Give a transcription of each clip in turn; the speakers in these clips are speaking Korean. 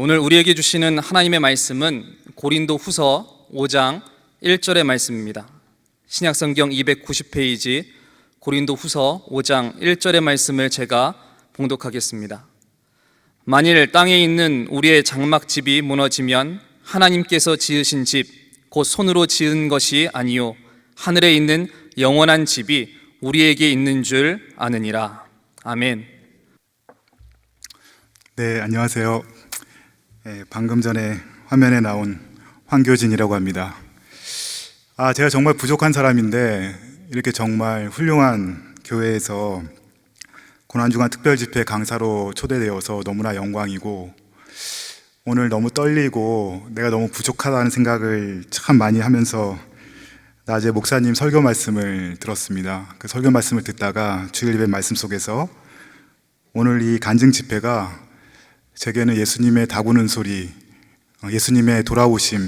오늘 우리에게 주시는 하나님의 말씀은 고린도 후서 5장 1절의 말씀입니다. 신약성경 290페이지 고린도 후서 5장 1절의 말씀을 제가 봉독하겠습니다. 만일 땅에 있는 우리의 장막집이 무너지면 하나님께서 지으신 집, 곧 손으로 지은 것이 아니요 하늘에 있는 영원한 집이 우리에게 있는 줄 아느니라. 아멘. 네, 안녕하세요. 방금 전에 화면에 나온 황교진이라고 합니다. 제가 정말 부족한 사람인데 이렇게 정말 훌륭한 교회에서 고난주간 특별집회 강사로 초대되어서 너무나 영광이고, 오늘 너무 떨리고 내가 너무 부족하다는 생각을 참 많이 하면서 낮에 목사님 설교 말씀을 들었습니다. 그 설교 말씀을 듣다가 주일 예배 말씀 속에서 오늘 이 간증 집회가 제게는 예수님의 다구는 소리, 예수님의 돌아오심,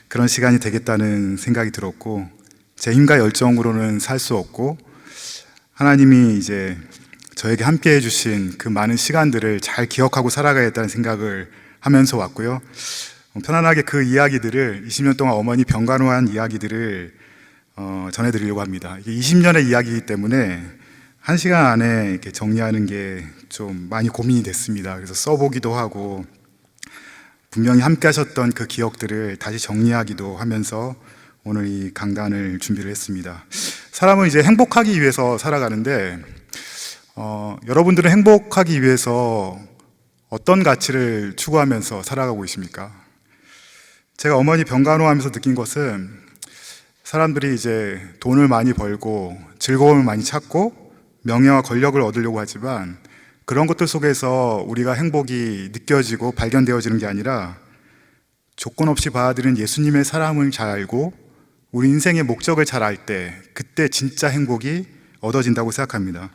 그런 시간이 되겠다는 생각이 들었고, 제 힘과 열정으로는 살 수 없고 하나님이 이제 저에게 함께 해주신 그 많은 시간들을 잘 기억하고 살아가야겠다는 생각을 하면서 왔고요. 편안하게 그 이야기들을 20년 동안 어머니 병간호한 이야기들을 전해드리려고 합니다. 이게 20년의 이야기이기 때문에 1시간 안에 이렇게 정리하는 게 좀 많이 고민이 됐습니다. 그래서 써보기도 하고 분명히 함께 하셨던 그 기억들을 다시 정리하기도 하면서 오늘 이 강단을 준비를 했습니다. 사람은 이제 행복하기 위해서 살아가는데 여러분들은 행복하기 위해서 어떤 가치를 추구하면서 살아가고 계십니까? 제가 어머니 병간호하면서 느낀 것은 사람들이 이제 돈을 많이 벌고 즐거움을 많이 찾고 명예와 권력을 얻으려고 하지만, 그런 것들 속에서 우리가 행복이 느껴지고 발견되어지는 게 아니라 조건 없이 받아들인 예수님의 사랑을 잘 알고 우리 인생의 목적을 잘 알 때, 그때 진짜 행복이 얻어진다고 생각합니다.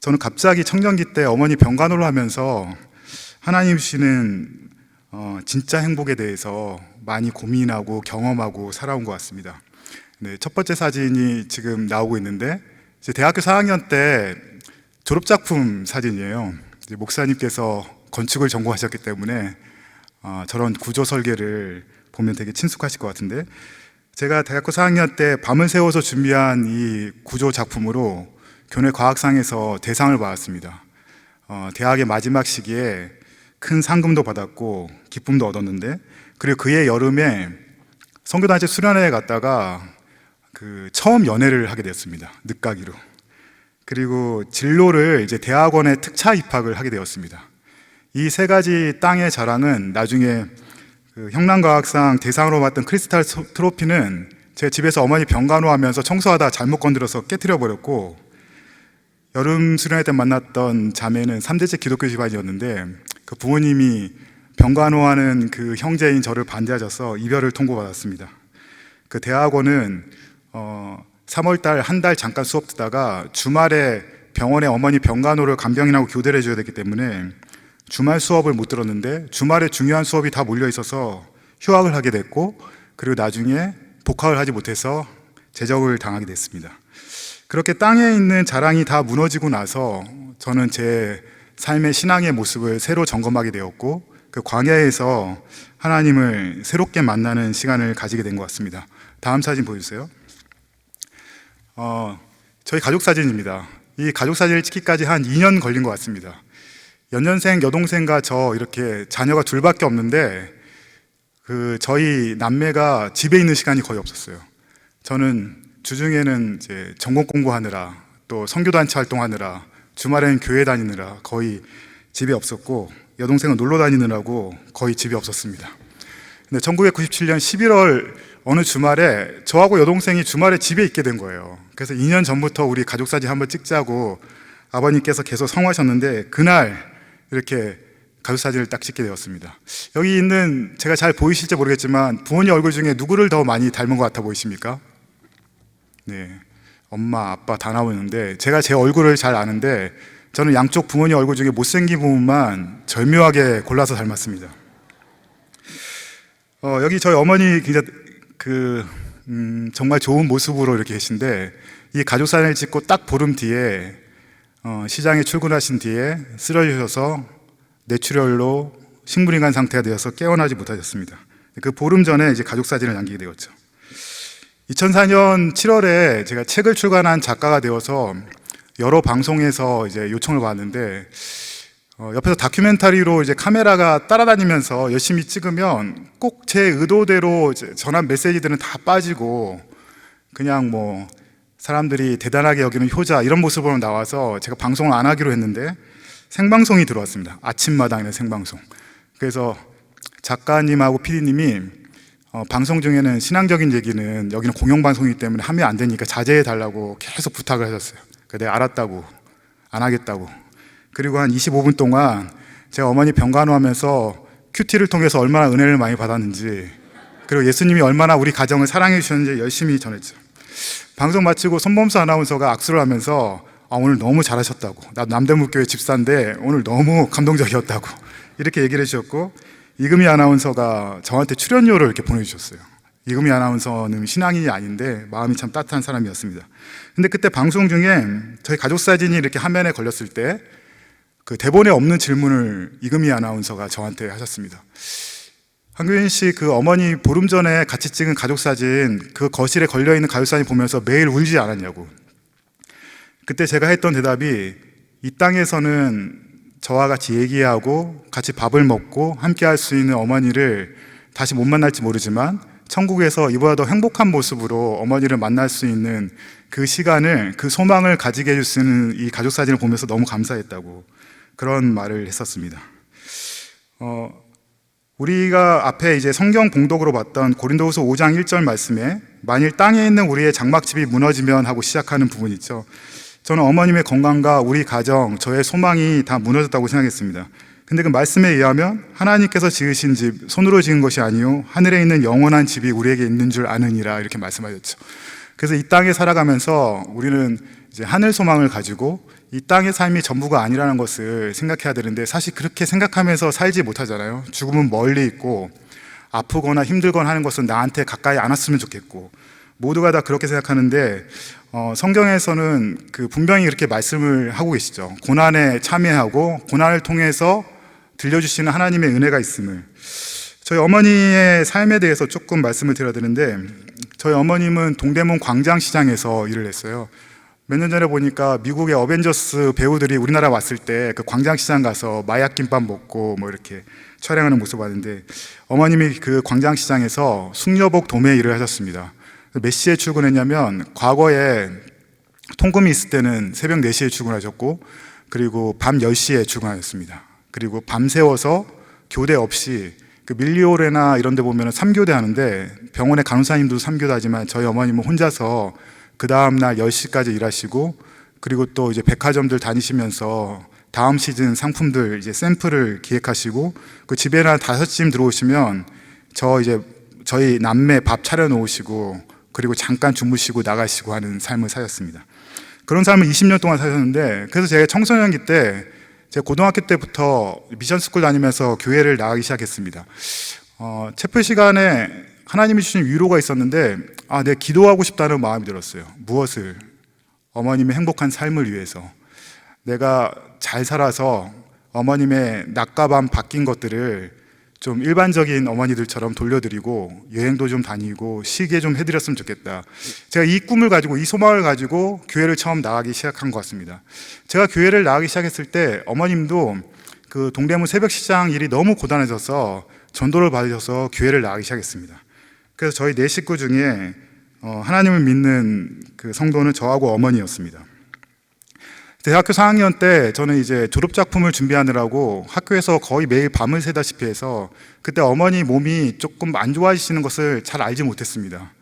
저는 갑자기 청년기 때 어머니 병간호를 하면서 하나님 주시는 진짜 행복에 대해서 많이 고민하고 경험하고 살아온 것 같습니다. 네, 첫 번째 사진이 지금 나오고 있는데, 이제 대학교 4학년 때 졸업작품 사진이에요. 이제 목사님께서 건축을 전공하셨기 때문에 저런 구조 설계를 보면 되게 친숙하실 것 같은데, 제가 대학교 4학년 때 밤을 새워서 준비한 이 구조 작품으로 교내 과학상에서 대상을 받았습니다. 대학의 마지막 시기에 큰 상금도 받았고 기쁨도 얻었는데, 그리고 그해 여름에 선교단체 수련회에 갔다가 처음 연애를 하게 되었습니다. 늦가기로. 그리고 진로를 이제 대학원에 특차 입학을 하게 되었습니다. 이 세 가지 땅의 자랑은 나중에 형남과학상 대상으로 받던 크리스탈 트로피는 제 집에서 어머니 병간호하면서 청소하다 잘못 건드려서 깨트려 버렸고, 여름 수련회 때 만났던 자매는 3대째 기독교 집안이었는데 그 부모님이 병간호하는 그 형제인 저를 반대하셔서 이별을 통보받았습니다. 그 대학원은 3월달 한 달 잠깐 수업 듣다가 주말에 병원에 어머니 병간호를 간병인하고 교대를 해줘야 되기 때문에 주말 수업을 못 들었는데, 주말에 중요한 수업이 다 몰려 있어서 휴학을 하게 됐고, 그리고 나중에 복학을 하지 못해서 제적을 당하게 됐습니다. 그렇게 땅에 있는 자랑이 다 무너지고 나서 저는 제 삶의 신앙의 모습을 새로 점검하게 되었고, 그 광야에서 하나님을 새롭게 만나는 시간을 가지게 된 것 같습니다. 다음 사진 보여주세요. 저희 가족 사진입니다. 이 가족 사진을 찍기까지 한 2년 걸린 것 같습니다. 연년생 여동생과 저 이렇게 자녀가 둘밖에 없는데 저희 남매가 집에 있는 시간이 거의 없었어요. 저는 주중에는 이제 전공 공부하느라, 또 선교단체 활동하느라, 주말에는 교회 다니느라 거의 집에 없었고, 여동생은 놀러 다니느라고 거의 집에 없었습니다. 근데 1997년 11월 어느 주말에 저하고 여동생이 주말에 집에 있게 된 거예요. 그래서 2년 전부터 우리 가족 사진 한번 찍자고 아버님께서 계속 성화하셨는데, 그날 이렇게 가족 사진을 딱 찍게 되었습니다. 여기 있는, 제가 잘 보이실지 모르겠지만 부모님 얼굴 중에 누구를 더 많이 닮은 것 같아 보이십니까? 네, 엄마, 아빠 다 나오는데, 제가 제 얼굴을 잘 아는데 저는 양쪽 부모님 얼굴 중에 못생긴 부분만 절묘하게 골라서 닮았습니다. 여기 저희 어머니 굉장히 정말 좋은 모습으로 이렇게 계신데, 이 가족 사진을 찍고 딱 보름 뒤에 시장에 출근하신 뒤에 쓰러지셔서 뇌출혈로 식물인간 상태가 되어서 깨어나지 못하셨습니다. 그 보름 전에 이제 가족 사진을 남기게 되었죠. 2004년 7월에 제가 책을 출간한 작가가 되어서 여러 방송에서 이제 요청을 받았는데, 옆에서 다큐멘터리로 이제 카메라가 따라다니면서 열심히 찍으면 꼭 제 의도대로 이제 전한 메시지들은 다 빠지고 그냥 뭐 사람들이 대단하게 여기는 효자 이런 모습으로 나와서 제가 방송을 안 하기로 했는데 생방송이 들어왔습니다. 아침마당이나 생방송. 그래서 작가님하고 PD님이 방송 중에는 신앙적인 얘기는 여기는 공영방송이기 때문에 하면 안 되니까 자제해 달라고 계속 부탁을 하셨어요. 그래서 내가 알았다고, 안 하겠다고. 그리고 한 25분 동안 제가 어머니 병간호하면서 큐티를 통해서 얼마나 은혜를 많이 받았는지, 그리고 예수님이 얼마나 우리 가정을 사랑해 주셨는지 열심히 전했죠. 방송 마치고 손범수 아나운서가 악수를 하면서 오늘 너무 잘하셨다고, 나 남대문교회 집사인데 오늘 너무 감동적이었다고 이렇게 얘기를 해주셨고, 이금희 아나운서가 저한테 출연료를 이렇게 보내주셨어요. 이금희 아나운서는 신앙인이 아닌데 마음이 참 따뜻한 사람이었습니다. 근데 그때 방송 중에 저희 가족 사진이 이렇게 화면에 걸렸을 때 그 대본에 없는 질문을 이금희 아나운서가 저한테 하셨습니다. 한규인 씨, 그 어머니 보름 전에 같이 찍은 가족 사진, 그 거실에 걸려있는 가족 사진 보면서 매일 울지 않았냐고. 그때 제가 했던 대답이, 이 땅에서는 저와 같이 얘기하고 같이 밥을 먹고 함께 할 수 있는 어머니를 다시 못 만날지 모르지만 천국에서 이보다 더 행복한 모습으로 어머니를 만날 수 있는 그 시간을, 그 소망을 가지게 해줄 수 있는 이 가족 사진을 보면서 너무 감사했다고 그런 말을 했었습니다. 우리가 앞에 이제 성경 봉독으로 봤던 고린도후서 5장 1절 말씀에 만일 땅에 있는 우리의 장막집이 무너지면 하고 시작하는 부분 있죠. 저는 어머님의 건강과 우리 가정, 저의 소망이 다 무너졌다고 생각했습니다. 근데 그 말씀에 의하면 하나님께서 지으신 집, 손으로 지은 것이 아니요 하늘에 있는 영원한 집이 우리에게 있는 줄 아느니라 이렇게 말씀하셨죠. 그래서 이 땅에 살아가면서 우리는 이제 하늘 소망을 가지고 이 땅의 삶이 전부가 아니라는 것을 생각해야 되는데, 사실 그렇게 생각하면서 살지 못하잖아요. 죽음은 멀리 있고 아프거나 힘들거나 하는 것은 나한테 가까이 안 왔으면 좋겠고, 모두가 다 그렇게 생각하는데 성경에서는 그 분명히 이렇게 말씀을 하고 계시죠. 고난에 참여하고 고난을 통해서 들려주시는 하나님의 은혜가 있음을. 저희 어머니의 삶에 대해서 조금 말씀을 드려야 되는데, 저희 어머님은 동대문 광장시장에서 일을 했어요. 몇 년 전에 보니까 미국의 어벤져스 배우들이 우리나라 왔을 때 그 광장시장 가서 마약김밥 먹고 뭐 이렇게 촬영하는 모습 봤는데, 어머님이 그 광장시장에서 숙녀복 도매 일을 하셨습니다. 몇 시에 출근했냐면, 과거에 통금이 있을 때는 새벽 4시에 출근하셨고, 그리고 밤 10시에 출근하셨습니다. 그리고 밤새워서 교대 없이, 그 밀리오레나 이런 데 보면 3교대 하는데, 병원의 간호사님도 3교대 하지만 저희 어머님은 혼자서 그 다음날 10시까지 일하시고, 그리고 또 이제 백화점들 다니시면서 다음 시즌 상품들 이제 샘플을 기획하시고, 그 집에나 5시쯤 들어오시면 저희 남매 밥 차려 놓으시고, 그리고 잠깐 주무시고 나가시고 하는 삶을 사셨습니다. 그런 삶을 20년 동안 사셨는데, 그래서 제가 청소년기 때, 제가 고등학교 때부터 미션스쿨 다니면서 교회를 나가기 시작했습니다. 체프 시간에 하나님이 주신 위로가 있었는데, 내가 기도하고 싶다는 마음이 들었어요. 무엇을? 어머님의 행복한 삶을 위해서. 내가 잘 살아서 어머님의 낮과 밤 바뀐 것들을 좀 일반적인 어머니들처럼 돌려드리고, 여행도 좀 다니고 쉬게 좀 해드렸으면 좋겠다. 제가 이 꿈을 가지고, 이 소망을 가지고 교회를 처음 나가기 시작한 것 같습니다. 제가 교회를 나가기 시작했을 때 어머님도 그 동대문 새벽시장 일이 너무 고단해져서 전도를 받으셔서 교회를 나가기 시작했습니다. 그래서 저희 4식구 중에 하나님을 믿는 그 성도는 저하고 어머니였습니다. 대학교 4학년 때 저는 이제 졸업작품을 준비하느라고 학교에서 거의 매일 밤을 새다시피 해서, 그때 어머니 몸이 조금 안 좋아지시는 것을 잘 알지 못했습니다.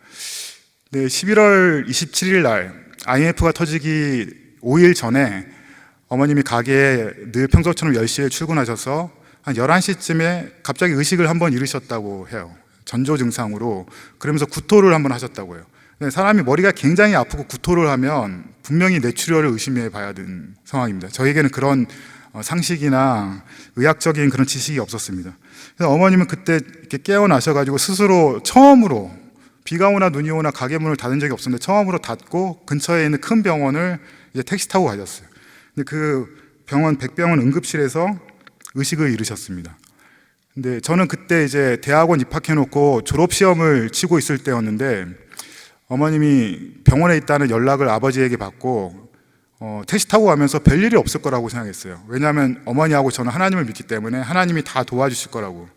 11월 27일 날 IMF가 터지기 5일 전에 어머님이 가게에 늘 평소처럼 10시에 출근하셔서 한 11시쯤에 갑자기 의식을 한번 잃으셨다고 해요. 전조 증상으로. 그러면서 구토를 한번 하셨다고요. 사람이 머리가 굉장히 아프고 구토를 하면 분명히 뇌출혈을 의심해 봐야 되는 상황입니다. 저에게는 그런 상식이나 의학적인 그런 지식이 없었습니다. 그래서 어머님은 그때 이렇게 깨어나셔가지고 스스로 처음으로, 비가 오나 눈이 오나 가게 문을 닫은 적이 없었는데 처음으로 닫고 근처에 있는 큰 병원을 이제 택시 타고 가셨어요. 근데 그 병원 백병원 응급실에서 의식을 잃으셨습니다. 근데 저는 그때 이제 대학원 입학해놓고 졸업시험을 치고 있을 때였는데 어머님이 병원에 있다는 연락을 아버지에게 받고 택시 타고 가면서 별일이 없을 거라고 생각했어요. 왜냐하면 어머니하고 저는 하나님을 믿기 때문에 하나님이 다 도와주실 거라고.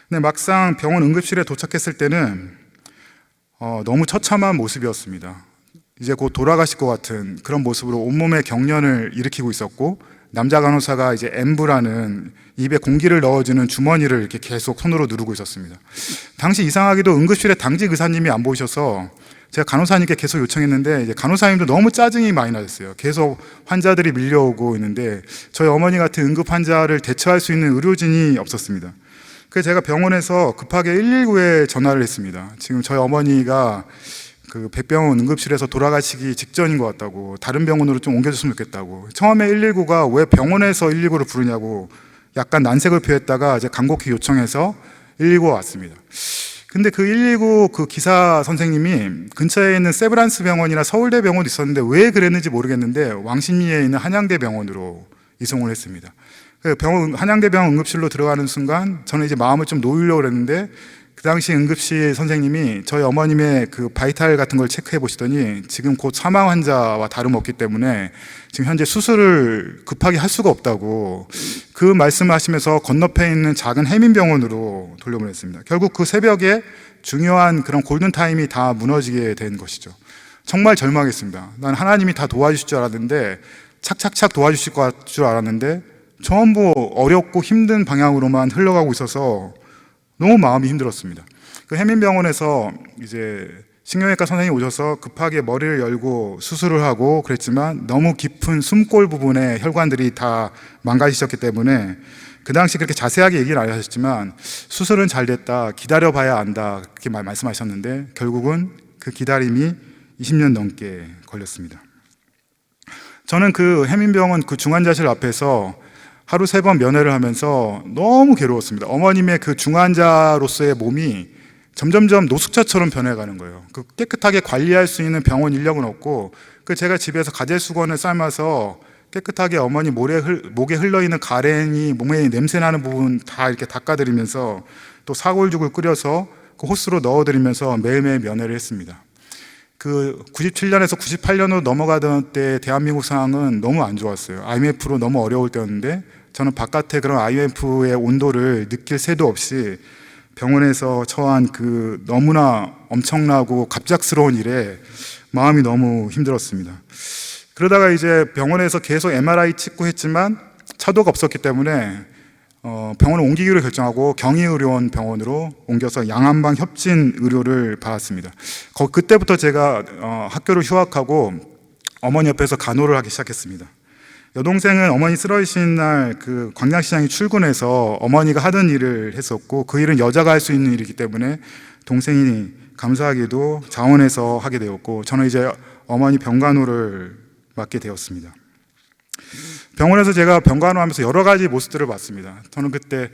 근데 막상 병원 응급실에 도착했을 때는 너무 처참한 모습이었습니다. 이제 곧 돌아가실 것 같은 그런 모습으로 온몸에 경련을 일으키고 있었고, 남자 간호사가 이제 엠브라는 입에 공기를 넣어주는 주머니를 이렇게 계속 손으로 누르고 있었습니다. 당시 이상하게도 응급실에 당직 의사님이 안 보이셔서 제가 간호사님께 계속 요청했는데 이제 간호사님도 너무 짜증이 많이 나셨어요. 계속 환자들이 밀려오고 있는데 저희 어머니 같은 응급 환자를 대처할 수 있는 의료진이 없었습니다. 그래서 제가 병원에서 급하게 119에 전화를 했습니다. 지금 저희 어머니가 그 백병원 응급실에서 돌아가시기 직전인 것 같다고, 다른 병원으로 좀 옮겨줬으면 좋겠다고. 처음에 119가 왜 병원에서 119를 부르냐고 약간 난색을 표했다가 이제 간곡히 요청해서 119가 왔습니다. 근데 그 119 그 기사 선생님이 근처에 있는 세브란스 병원이나 서울대 병원도 있었는데 왜 그랬는지 모르겠는데 왕십리에 있는 한양대 병원으로 이송을 했습니다. 한양대 병원 응급실로 들어가는 순간 저는 이제 마음을 좀 놓으려고 했는데 그 당시 응급실 선생님이 저희 어머님의 그 바이탈 같은 걸 체크해 보시더니 지금 곧 사망 환자와 다름없기 때문에 지금 현재 수술을 급하게 할 수가 없다고 그 말씀을 하시면서 건너편에 있는 작은 해민병원으로 돌려보냈습니다. 결국 그 새벽에 중요한 그런 골든타임이 다 무너지게 된 것이죠. 정말 절망했습니다. 난 하나님이 다 도와주실 줄 알았는데, 착착착 도와주실 것 줄 알았는데 전부 어렵고 힘든 방향으로만 흘러가고 있어서 너무 마음이 힘들었습니다. 그 해민병원에서 이제 신경외과 선생님이 오셔서 급하게 머리를 열고 수술을 하고 그랬지만 너무 깊은 숨골 부분에 혈관들이 다 망가지셨기 때문에 그 당시 그렇게 자세하게 얘기를 안 하셨지만 수술은 잘 됐다, 기다려봐야 안다, 그렇게 말씀하셨는데 결국은 그 기다림이 20년 넘게 걸렸습니다. 저는 그 해민병원 그 중환자실 앞에서 하루 3번 면회를 하면서 너무 괴로웠습니다. 어머님의 그 중환자로서의 몸이 점점점 노숙자처럼 변해가는 거예요. 그 깨끗하게 관리할 수 있는 병원 인력은 없고, 그 제가 집에서 가재수건을 삶아서 깨끗하게 어머니 목에 흘러있는 가랜이 몸에 냄새나는 부분 다 이렇게 닦아드리면서 또 사골죽을 끓여서 그 호스로 넣어드리면서 매일매일 면회를 했습니다. 그 97년에서 98년으로 넘어가던 때 대한민국 상황은 너무 안 좋았어요. IMF로 너무 어려울 때였는데 저는 바깥에 그런 IMF의 온도를 느낄 새도 없이 병원에서 처한 그 너무나 엄청나고 갑작스러운 일에 마음이 너무 힘들었습니다. 그러다가 이제 병원에서 계속 MRI 찍고 했지만 차도가 없었기 때문에 병원을 옮기기로 결정하고 경희의료원 병원으로 옮겨서 양한방 협진 의료를 받았습니다. 그때부터 제가 학교를 휴학하고 어머니 옆에서 간호를 하기 시작했습니다. 여동생은 어머니 쓰러지신 날 그 광양시장에 출근해서 어머니가 하던 일을 했었고, 그 일은 여자가 할 수 있는 일이기 때문에 동생이 감사하게도 자원해서 하게 되었고, 저는 이제 어머니 병간호를 맡게 되었습니다. 병원에서 제가 병간호하면서 여러 가지 모습들을 봤습니다. 저는 그때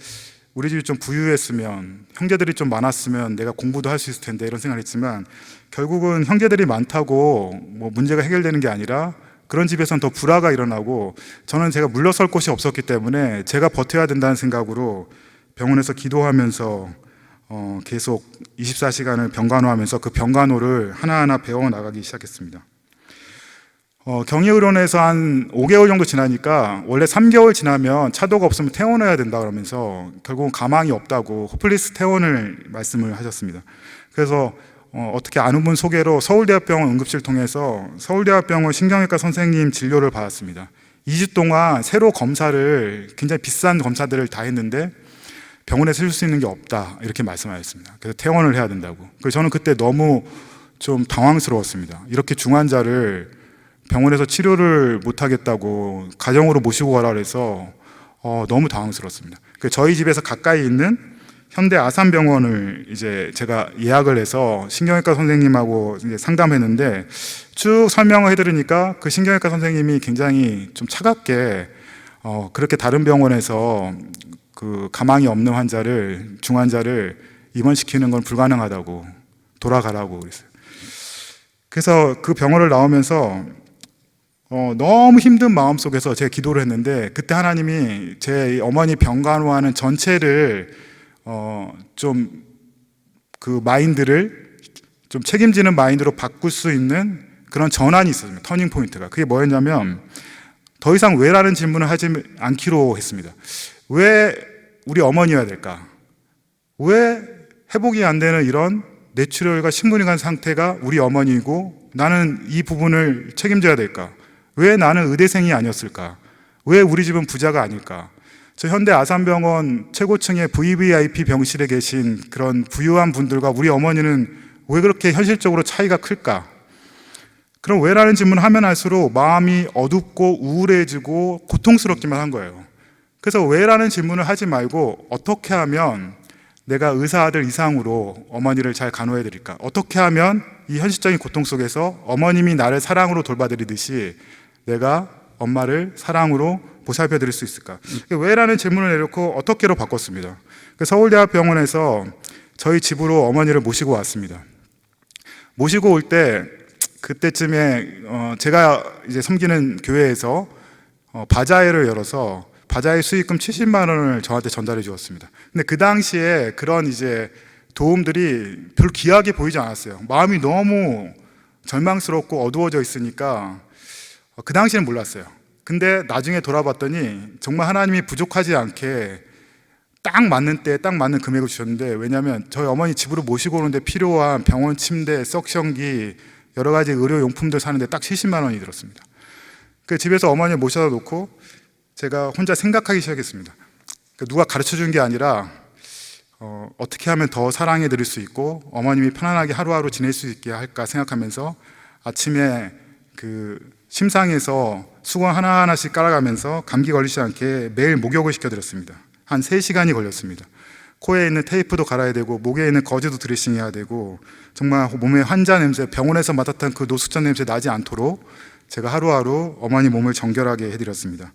우리 집이 좀 부유했으면, 형제들이 좀 많았으면 내가 공부도 할 수 있을 텐데 이런 생각을 했지만, 결국은 형제들이 많다고 뭐 문제가 해결되는 게 아니라 그런 집에서는 더 불화가 일어나고, 저는 제가 물러설 곳이 없었기 때문에 제가 버텨야 된다는 생각으로 병원에서 기도하면서 계속 24시간을 병간호하면서 그 병간호를 하나하나 배워나가기 시작했습니다. 경희의료원에서 한 5개월 정도 지나니까 원래 3개월 지나면 차도가 없으면 퇴원해야 된다 그러면서 결국은 가망이 없다고 호플리스 퇴원을 말씀을 하셨습니다. 그래서 어떻게 아는 분 소개로 서울대학병원 응급실 통해서 서울대학병원 신경외과 선생님 진료를 받았습니다. 2주 동안 새로 검사를, 굉장히 비싼 검사들을 다 했는데 병원에서 해줄 수 있는 게 없다 이렇게 말씀하셨습니다. 그래서 퇴원을 해야 된다고. 그래서 저는 그때 너무 좀 당황스러웠습니다. 이렇게 중환자를 병원에서 치료를 못하겠다고 가정으로 모시고 가라 그래서 너무 당황스러웠습니다. 저희 집에서 가까이 있는 현대 아산병원을 이제 제가 예약을 해서 신경외과 선생님하고 이제 상담했는데, 쭉 설명을 해드리니까 그 신경외과 선생님이 굉장히 좀 차갑게 그렇게 다른 병원에서 그 가망이 없는 환자를, 중환자를 입원시키는 건 불가능하다고, 돌아가라고 그랬어요. 그래서 그 병원을 나오면서 너무 힘든 마음 속에서 제가 기도를 했는데, 그때 하나님이 제 어머니 병간호하는 전체를 좀 그 마인드를 좀 책임지는 마인드로 바꿀 수 있는 그런 전환이 있었습니다. 터닝 포인트가. 그게 뭐였냐면 더 이상 왜라는 질문을 하지 않기로 했습니다. 왜 우리 어머니여야 될까? 왜 회복이 안 되는 이런 뇌출혈과 식물인간 상태가 우리 어머니이고 나는 이 부분을 책임져야 될까? 왜 나는 의대생이 아니었을까? 왜 우리 집은 부자가 아닐까? 저 현대 아산병원 최고층의 VVIP 병실에 계신 그런 부유한 분들과 우리 어머니는 왜 그렇게 현실적으로 차이가 클까? 그럼 왜라는 질문을 하면 할수록 마음이 어둡고 우울해지고 고통스럽기만 한 거예요. 그래서 왜라는 질문을 하지 말고 어떻게 하면 내가 의사 아들 이상으로 어머니를 잘 간호해 드릴까? 어떻게 하면 이 현실적인 고통 속에서 어머님이 나를 사랑으로 돌봐드리듯이 내가 엄마를 사랑으로 보살펴 드릴 수 있을까? 왜라는 질문을 내놓고 어떻게로 바꿨습니다. 서울대학병원에서 저희 집으로 어머니를 모시고 왔습니다. 모시고 올 때 그때쯤에 제가 이제 섬기는 교회에서 바자회를 열어서 바자회 수익금 70만 원을 저한테 전달해 주었습니다. 근데 그 당시에 그런 이제 도움들이 별 귀하게 보이지 않았어요. 마음이 너무 절망스럽고 어두워져 있으니까 그 당시에는 몰랐어요. 근데 나중에 돌아봤더니 정말 하나님이 부족하지 않게 딱 맞는 때 딱 맞는 금액을 주셨는데, 왜냐하면 저희 어머니 집으로 모시고 오는데 필요한 병원 침대, 석션기, 여러 가지 의료용품들 사는데 딱 70만 원이 들었습니다. 그 집에서 어머니를 모셔다 놓고 제가 혼자 생각하기 시작했습니다. 누가 가르쳐 준 게 아니라 어떻게 하면 더 사랑해 드릴 수 있고 어머님이 편안하게 하루하루 지낼 수 있게 할까 생각하면서 아침에 그 심상에서 수건 하나하나씩 깔아가면서 감기 걸리지 않게 매일 목욕을 시켜드렸습니다. 한 3시간이 걸렸습니다. 코에 있는 테이프도 갈아야 되고 목에 있는 거즈도 드레싱해야 되고 정말 몸에 환자 냄새, 병원에서 맡았던 그 노숙자 냄새 나지 않도록 제가 하루하루 어머니 몸을 정결하게 해드렸습니다.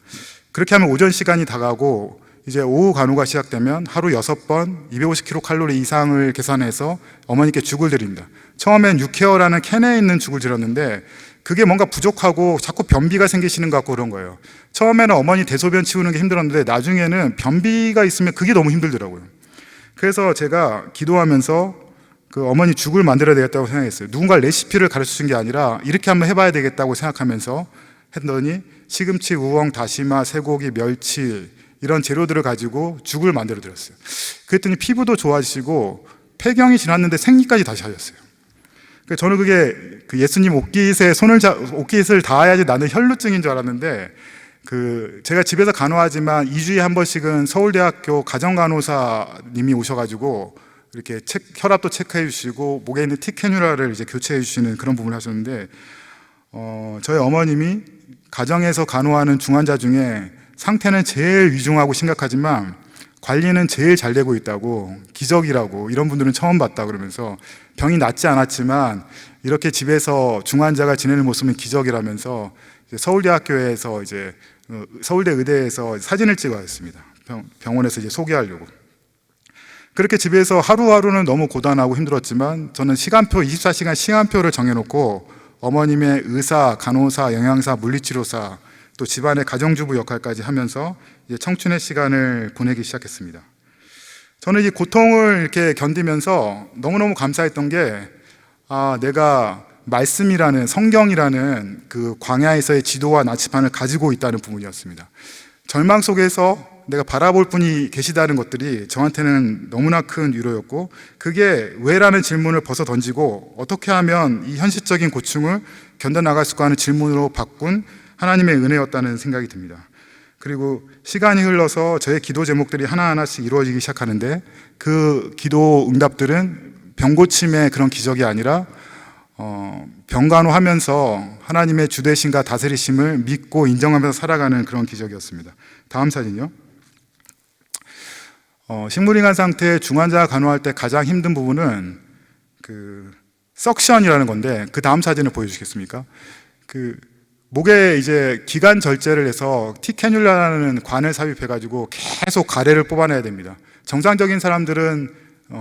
그렇게 하면 오전 시간이 다가고 이제 오후 간호가 시작되면 하루 6번 250kcal 이상을 계산해서 어머니께 죽을 드립니다. 처음엔 유케어라는 캔에 있는 죽을 드렸는데 그게 뭔가 부족하고 자꾸 변비가 생기시는 것 같고 그런 거예요. 처음에는 어머니 대소변 치우는 게 힘들었는데 나중에는 변비가 있으면 그게 너무 힘들더라고요. 그래서 제가 기도하면서 그 어머니 죽을 만들어야 되겠다고 생각했어요. 누군가 레시피를 가르쳐 준 게 아니라 이렇게 한번 해봐야 되겠다고 생각하면서 했더니 시금치, 우엉, 다시마, 쇠고기, 멸치 이런 재료들을 가지고 죽을 만들어 드렸어요. 그랬더니 피부도 좋아지시고 폐경이 지났는데 생리까지 다시 하셨어요. 저는 그게 그 예수님 옷깃을 닿아야지 나는 혈루증인 줄 알았는데 제가 집에서 간호하지만 2주에 한 번씩은 서울대학교 가정간호사님이 오셔가지고 이렇게 혈압도 체크해 주시고 목에 있는 티캐뉴라를 이제 교체해 주시는 그런 부분을 하셨는데 저희 어머님이 가정에서 간호하는 중환자 중에 상태는 제일 위중하고 심각하지만 관리는 제일 잘 되고 있다고, 기적이라고, 이런 분들은 처음 봤다 그러면서 병이 낫지 않았지만 이렇게 집에서 중환자가 지내는 모습은 기적이라면서 서울대학교에서 이제 서울대 의대에서 사진을 찍어야 했습니다. 병원에서 이제 소개하려고. 그렇게 집에서 하루하루는 너무 고단하고 힘들었지만 저는 24시간 시간표를 정해놓고 어머님의 의사, 간호사, 영양사, 물리치료사 또 집안의 가정주부 역할까지 하면서 이제 청춘의 시간을 보내기 시작했습니다. 저는 이 고통을 이렇게 견디면서 너무너무 감사했던 게 내가 말씀이라는, 성경이라는 그 광야에서의 지도와 나치판을 가지고 있다는 부분이었습니다. 절망 속에서 내가 바라볼 분이 계시다는 것들이 저한테는 너무나 큰 위로였고, 그게 왜라는 질문을 벗어 던지고 어떻게 하면 이 현실적인 고충을 견뎌나갈 수가 하는 질문으로 바꾼 하나님의 은혜였다는 생각이 듭니다. 그리고 시간이 흘러서 저의 기도 제목들이 하나하나씩 이루어지기 시작하는데 그 기도 응답들은 병고침의 그런 기적이 아니라 병간호하면서 하나님의 주되심과 다스리심을 믿고 인정하면서 살아가는 그런 기적이었습니다. 다음 사진요. 식물인간 상태 중환자 간호할 때 가장 힘든 부분은 석션이라는 건데, 그 다음 사진을 보여주시겠습니까? 목에 이제 기관 절제를 해서 티캐뉼라는 관을 삽입해가지고 계속 가래를 뽑아내야 됩니다. 정상적인 사람들은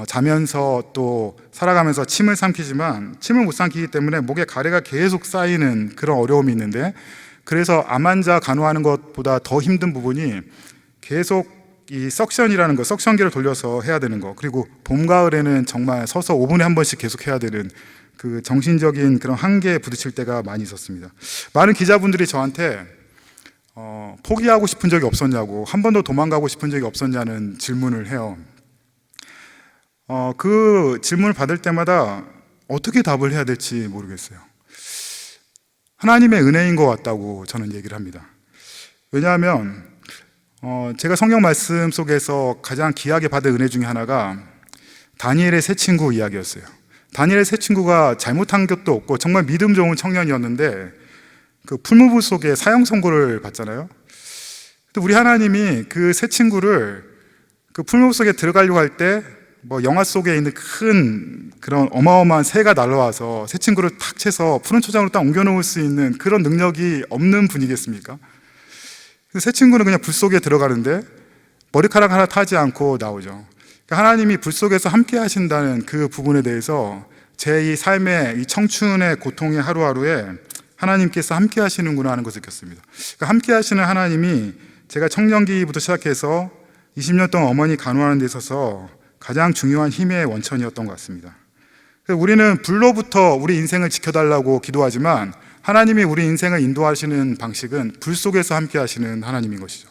자면서 또 살아가면서 침을 삼키지만 침을 못 삼키기 때문에 목에 가래가 계속 쌓이는 그런 어려움이 있는데, 그래서 암 환자 간호하는 것보다 더 힘든 부분이 계속 이 석션이라는 거, 석션기를 돌려서 해야 되는 거, 그리고 봄, 가을에는 정말 서서 5분에 한 번씩 계속 해야 되는 그 정신적인 그런 한계에 부딪힐 때가 많이 있었습니다. 많은 기자분들이 저한테 포기하고 싶은 적이 없었냐고, 한 번도 도망가고 싶은 적이 없었냐는 질문을 해요. 그 질문을 받을 때마다 어떻게 답을 해야 될지 모르겠어요. 하나님의 은혜인 것 같다고 저는 얘기를 합니다. 왜냐하면 제가 성경 말씀 속에서 가장 귀하게 받은 은혜 중에 하나가 다니엘의 새 친구 이야기였어요. 다니엘의 새 친구가 잘못한 것도 없고 정말 믿음 좋은 청년이었는데 그 풀무불 속에 사형 선고를 받잖아요. 근데 우리 하나님이 그 새 친구를 그 풀무불 속에 들어가려고 할 때 뭐 영화 속에 있는 큰 그런 어마어마한 새가 날아와서 새 친구를 탁 채서 푸른 초장으로 딱 옮겨놓을 수 있는 그런 능력이 없는 분이겠습니까? 새 친구는 그냥 불 속에 들어가는데 머리카락 하나 타지 않고 나오죠. 그러니까 하나님이 불 속에서 함께 하신다는 그 부분에 대해서 제 이 삶의 이 청춘의 고통의 하루하루에 하나님께서 함께 하시는구나 하는 것을 느꼈습니다. 그러니까 함께 하시는 하나님이 제가 청년기부터 시작해서 20년 동안 어머니 간호하는 데 있어서 가장 중요한 힘의 원천이었던 것 같습니다. 우리는 불로부터 우리 인생을 지켜달라고 기도하지만 하나님이 우리 인생을 인도하시는 방식은 불 속에서 함께 하시는 하나님인 것이죠.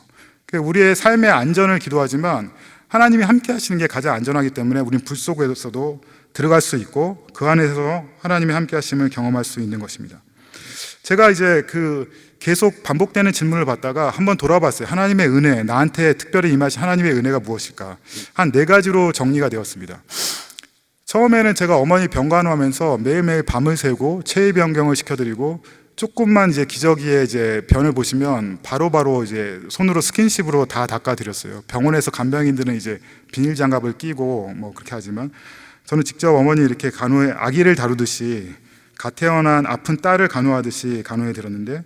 우리의 삶의 안전을 기도하지만 하나님이 함께 하시는 게 가장 안전하기 때문에 우리는 불 속에서도 들어갈 수 있고 그 안에서 하나님의 함께 하심을 경험할 수 있는 것입니다. 제가 이제 계속 반복되는 질문을 받다가 한번 돌아봤어요. 하나님의 은혜, 나한테 특별히 임하신 하나님의 은혜가 무엇일까? 한 4가지로 정리가 되었습니다. 처음에는 제가 어머니 병간호하면서 매일매일 밤을 새고 체위 변경을 시켜드리고 조금만 이제 기저귀에 이제 변을 보시면 바로바로 이제 손으로 스킨십으로 다 닦아드렸어요. 병원에서 간병인들은 이제 비닐 장갑을 끼고 뭐 그렇게 하지만 저는 직접 어머니 이렇게 간호해 아기를 다루듯이 갓 태어난 아픈 딸을 간호하듯이 간호해 드렸는데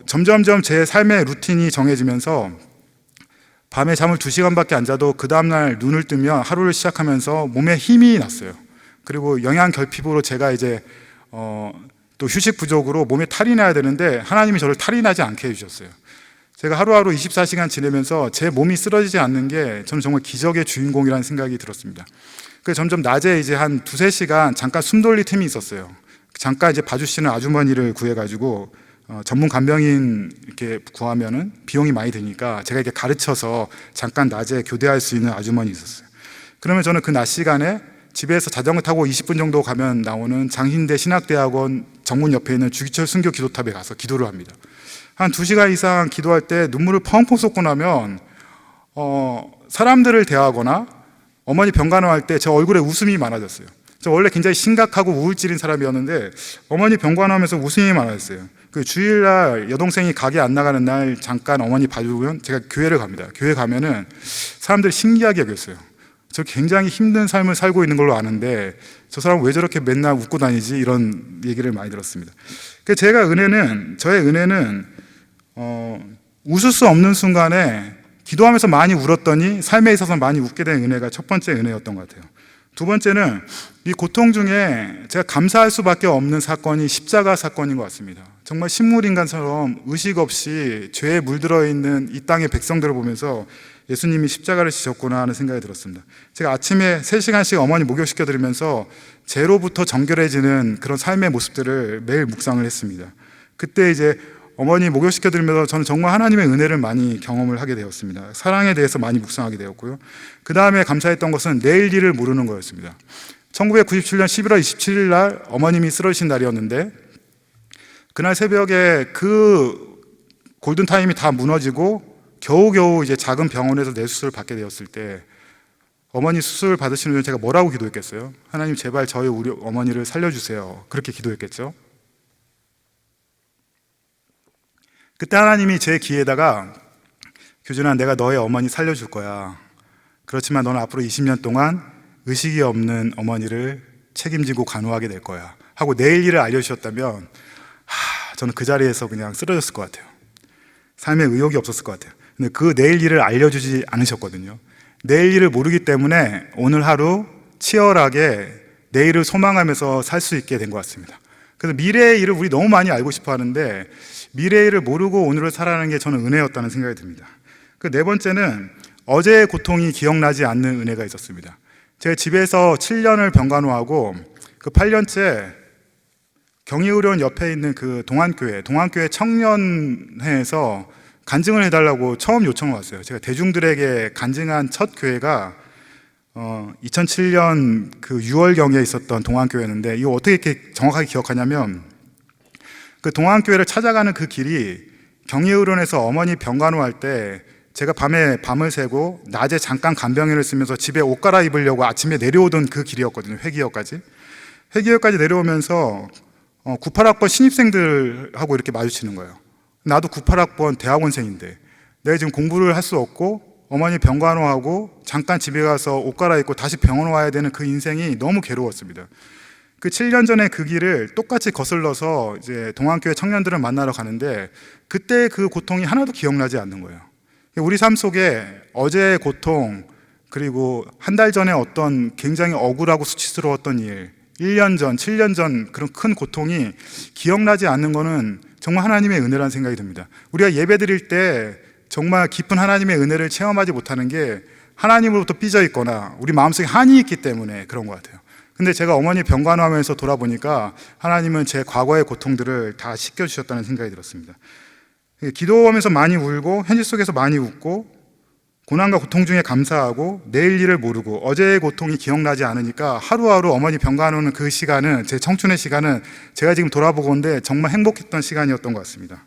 점점점 제 삶의 루틴이 정해지면서 밤에 잠을 2시간밖에 안 자도 그 다음날 눈을 뜨면 하루를 시작하면서 몸에 힘이 났어요. 그리고 영양 결핍으로 제가 이제 또 휴식 부족으로 몸에 탈이 나야 되는데 하나님이 저를 탈이 나지 않게 해주셨어요. 제가 하루하루 24시간 지내면서 제 몸이 쓰러지지 않는 게 저는 정말 기적의 주인공이라는 생각이 들었습니다. 그래서 점점 낮에 이제 한 2-3시간 잠깐 숨 돌릴 틈이 있었어요. 잠깐 이제 봐주시는 아주머니를 구해가지고 전문 간병인 이렇게 구하면은 비용이 많이 드니까 제가 이렇게 가르쳐서 잠깐 낮에 교대할 수 있는 아주머니 있었어요. 그러면 저는 그 낮 시간에 집에서 자전거 타고 20분 정도 가면 나오는 장신대 신학대학원 정문 옆에 있는 주기철 순교 기도탑에 가서 기도를 합니다. 한 2시간 이상 기도할 때 눈물을 펑펑 쏟고 나면 사람들을 대하거나 어머니 병간호할 때 제 얼굴에 웃음이 많아졌어요. 저 원래 굉장히 심각하고 우울증인 사람이었는데 어머니 병간호하면서 웃음이 많아졌어요. 그 주일날 여동생이 가게 안 나가는 날 잠깐 어머니 봐주면 제가 교회를 갑니다. 교회 가면은 사람들이 신기하게 여겼어요. 저 굉장히 힘든 삶을 살고 있는 걸로 아는데 저 사람 왜 저렇게 맨날 웃고 다니지? 이런 얘기를 많이 들었습니다. 저의 은혜는 웃을 수 없는 순간에 기도하면서 많이 울었더니 삶에 있어서 많이 웃게 된 은혜가 첫 번째 은혜였던 것 같아요. 두 번째는 이 고통 중에 제가 감사할 수밖에 없는 사건이 십자가 사건인 것 같습니다. 정말 식물인간처럼 의식 없이 죄에 물들어 있는 이 땅의 백성들을 보면서 예수님이 십자가를 지셨구나 하는 생각이 들었습니다. 제가 아침에 3시간씩 어머니 목욕시켜 드리면서 죄로부터 정결해지는 그런 삶의 모습들을 매일 묵상을 했습니다. 그때 이제 어머니 목욕시켜 드리면서 저는 정말 하나님의 은혜를 많이 경험을 하게 되었습니다. 사랑에 대해서 많이 묵상하게 되었고요. 그 다음에 감사했던 것은 내일 일을 모르는 거였습니다. 1997년 11월 27일 날 어머님이 쓰러지신 날이었는데 그날 새벽에 그 골든타임이 다 무너지고 겨우겨우 이제 작은 병원에서 뇌수술을 받게 되었을 때 어머니 수술 받으시는 날 제가 뭐라고 기도했겠어요? 하나님 제발 우리 어머니를 살려주세요. 그렇게 기도했겠죠. 그때 하나님이 제 귀에다가 규준아 내가 너의 어머니 살려줄 거야. 그렇지만 너는 앞으로 20년 동안 의식이 없는 어머니를 책임지고 간호하게 될 거야 하고 내일 일을 알려주셨다면 저는 그 자리에서 그냥 쓰러졌을 것 같아요. 삶에 의욕이 없었을 것 같아요. 근데 그 내일 일을 알려주지 않으셨거든요. 내일 일을 모르기 때문에 오늘 하루 치열하게 내일을 소망하면서 살 수 있게 된 것 같습니다. 그래서 미래의 일을 우리 너무 많이 알고 싶어 하는데 미래의 일을 모르고 오늘을 살아가는 게 저는 은혜였다는 생각이 듭니다. 그 네 번째는 어제의 고통이 기억나지 않는 은혜가 있었습니다. 제가 집에서 7년을 병간호하고 그 8년째 경희의료원 옆에 있는 그 동안교회 청년회에서 간증을 해달라고 처음 요청을 왔어요. 제가 대중들에게 간증한 첫 교회가 2007년 그 6월경에 있었던 동안교회였는데, 이거 어떻게 이렇게 정확하게 기억하냐면, 그 동안교회를 찾아가는 그 길이 경희의료원에서 어머니 병간호할 때 제가 밤을 새고 낮에 잠깐 간병인을 쓰면서 집에 옷 갈아입으려고 아침에 내려오던 그 길이었거든요. 회기역까지 내려오면서 98학번 신입생들하고 이렇게 마주치는 거예요. 나도 98학번 대학원생인데 내가 지금 공부를 할 수 없고 어머니 병간호하고 잠깐 집에 가서 옷 갈아입고 다시 병원 와야 되는 그 인생이 너무 괴로웠습니다. 그 7년 전에 그 길을 똑같이 거슬러서 이제 동안교회 청년들을 만나러 가는데, 그때 그 고통이 하나도 기억나지 않는 거예요. 우리 삶 속에 어제의 고통, 그리고 한 달 전에 어떤 굉장히 억울하고 수치스러웠던 일, 1년 전, 7년 전 그런 큰 고통이 기억나지 않는 거는 정말 하나님의 은혜라는 생각이 듭니다. 우리가 예배 드릴 때 정말 깊은 하나님의 은혜를 체험하지 못하는 게 하나님으로부터 삐져 있거나 우리 마음속에 한이 있기 때문에 그런 것 같아요. 근데 제가 어머니 병간호하면서 돌아보니까 하나님은 제 과거의 고통들을 다 씻겨주셨다는 생각이 들었습니다. 기도하면서 많이 울고 현실 속에서 많이 웃고 고난과 고통 중에 감사하고 내일 일을 모르고 어제의 고통이 기억나지 않으니까 하루하루 어머니 병간호는 그 시간은, 제 청춘의 시간은 제가 지금 돌아보건대 정말 행복했던 시간이었던 것 같습니다.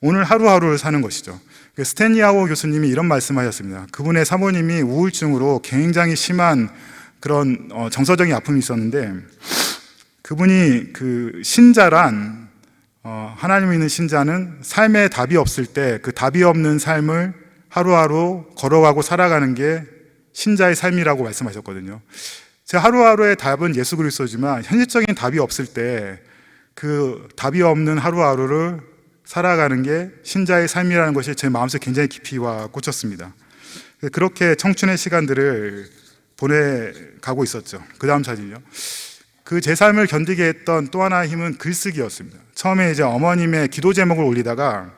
오늘 하루하루를 사는 것이죠. 스탠리아워 교수님이 이런 말씀하셨습니다. 그분의 사모님이 우울증으로 굉장히 심한 그런 정서적인 아픔이 있었는데, 그분이 그 신자란 하나님 믿는 신자는 삶에 답이 없을 때 그 답이 없는 삶을 하루하루 걸어가고 살아가는 게 신자의 삶이라고 말씀하셨거든요. 제 하루하루의 답은 예수 그리스도지만 현실적인 답이 없을 때 그 답이 없는 하루하루를 살아가는 게 신자의 삶이라는 것이 제 마음속에 굉장히 깊이 와 꽂혔습니다. 그렇게 청춘의 시간들을 보내가고 있었죠. 그 다음 사진이요. 그 제 삶을 견디게 했던 또 하나의 힘은 글쓰기였습니다. 처음에 이제 어머님의 기도 제목을 올리다가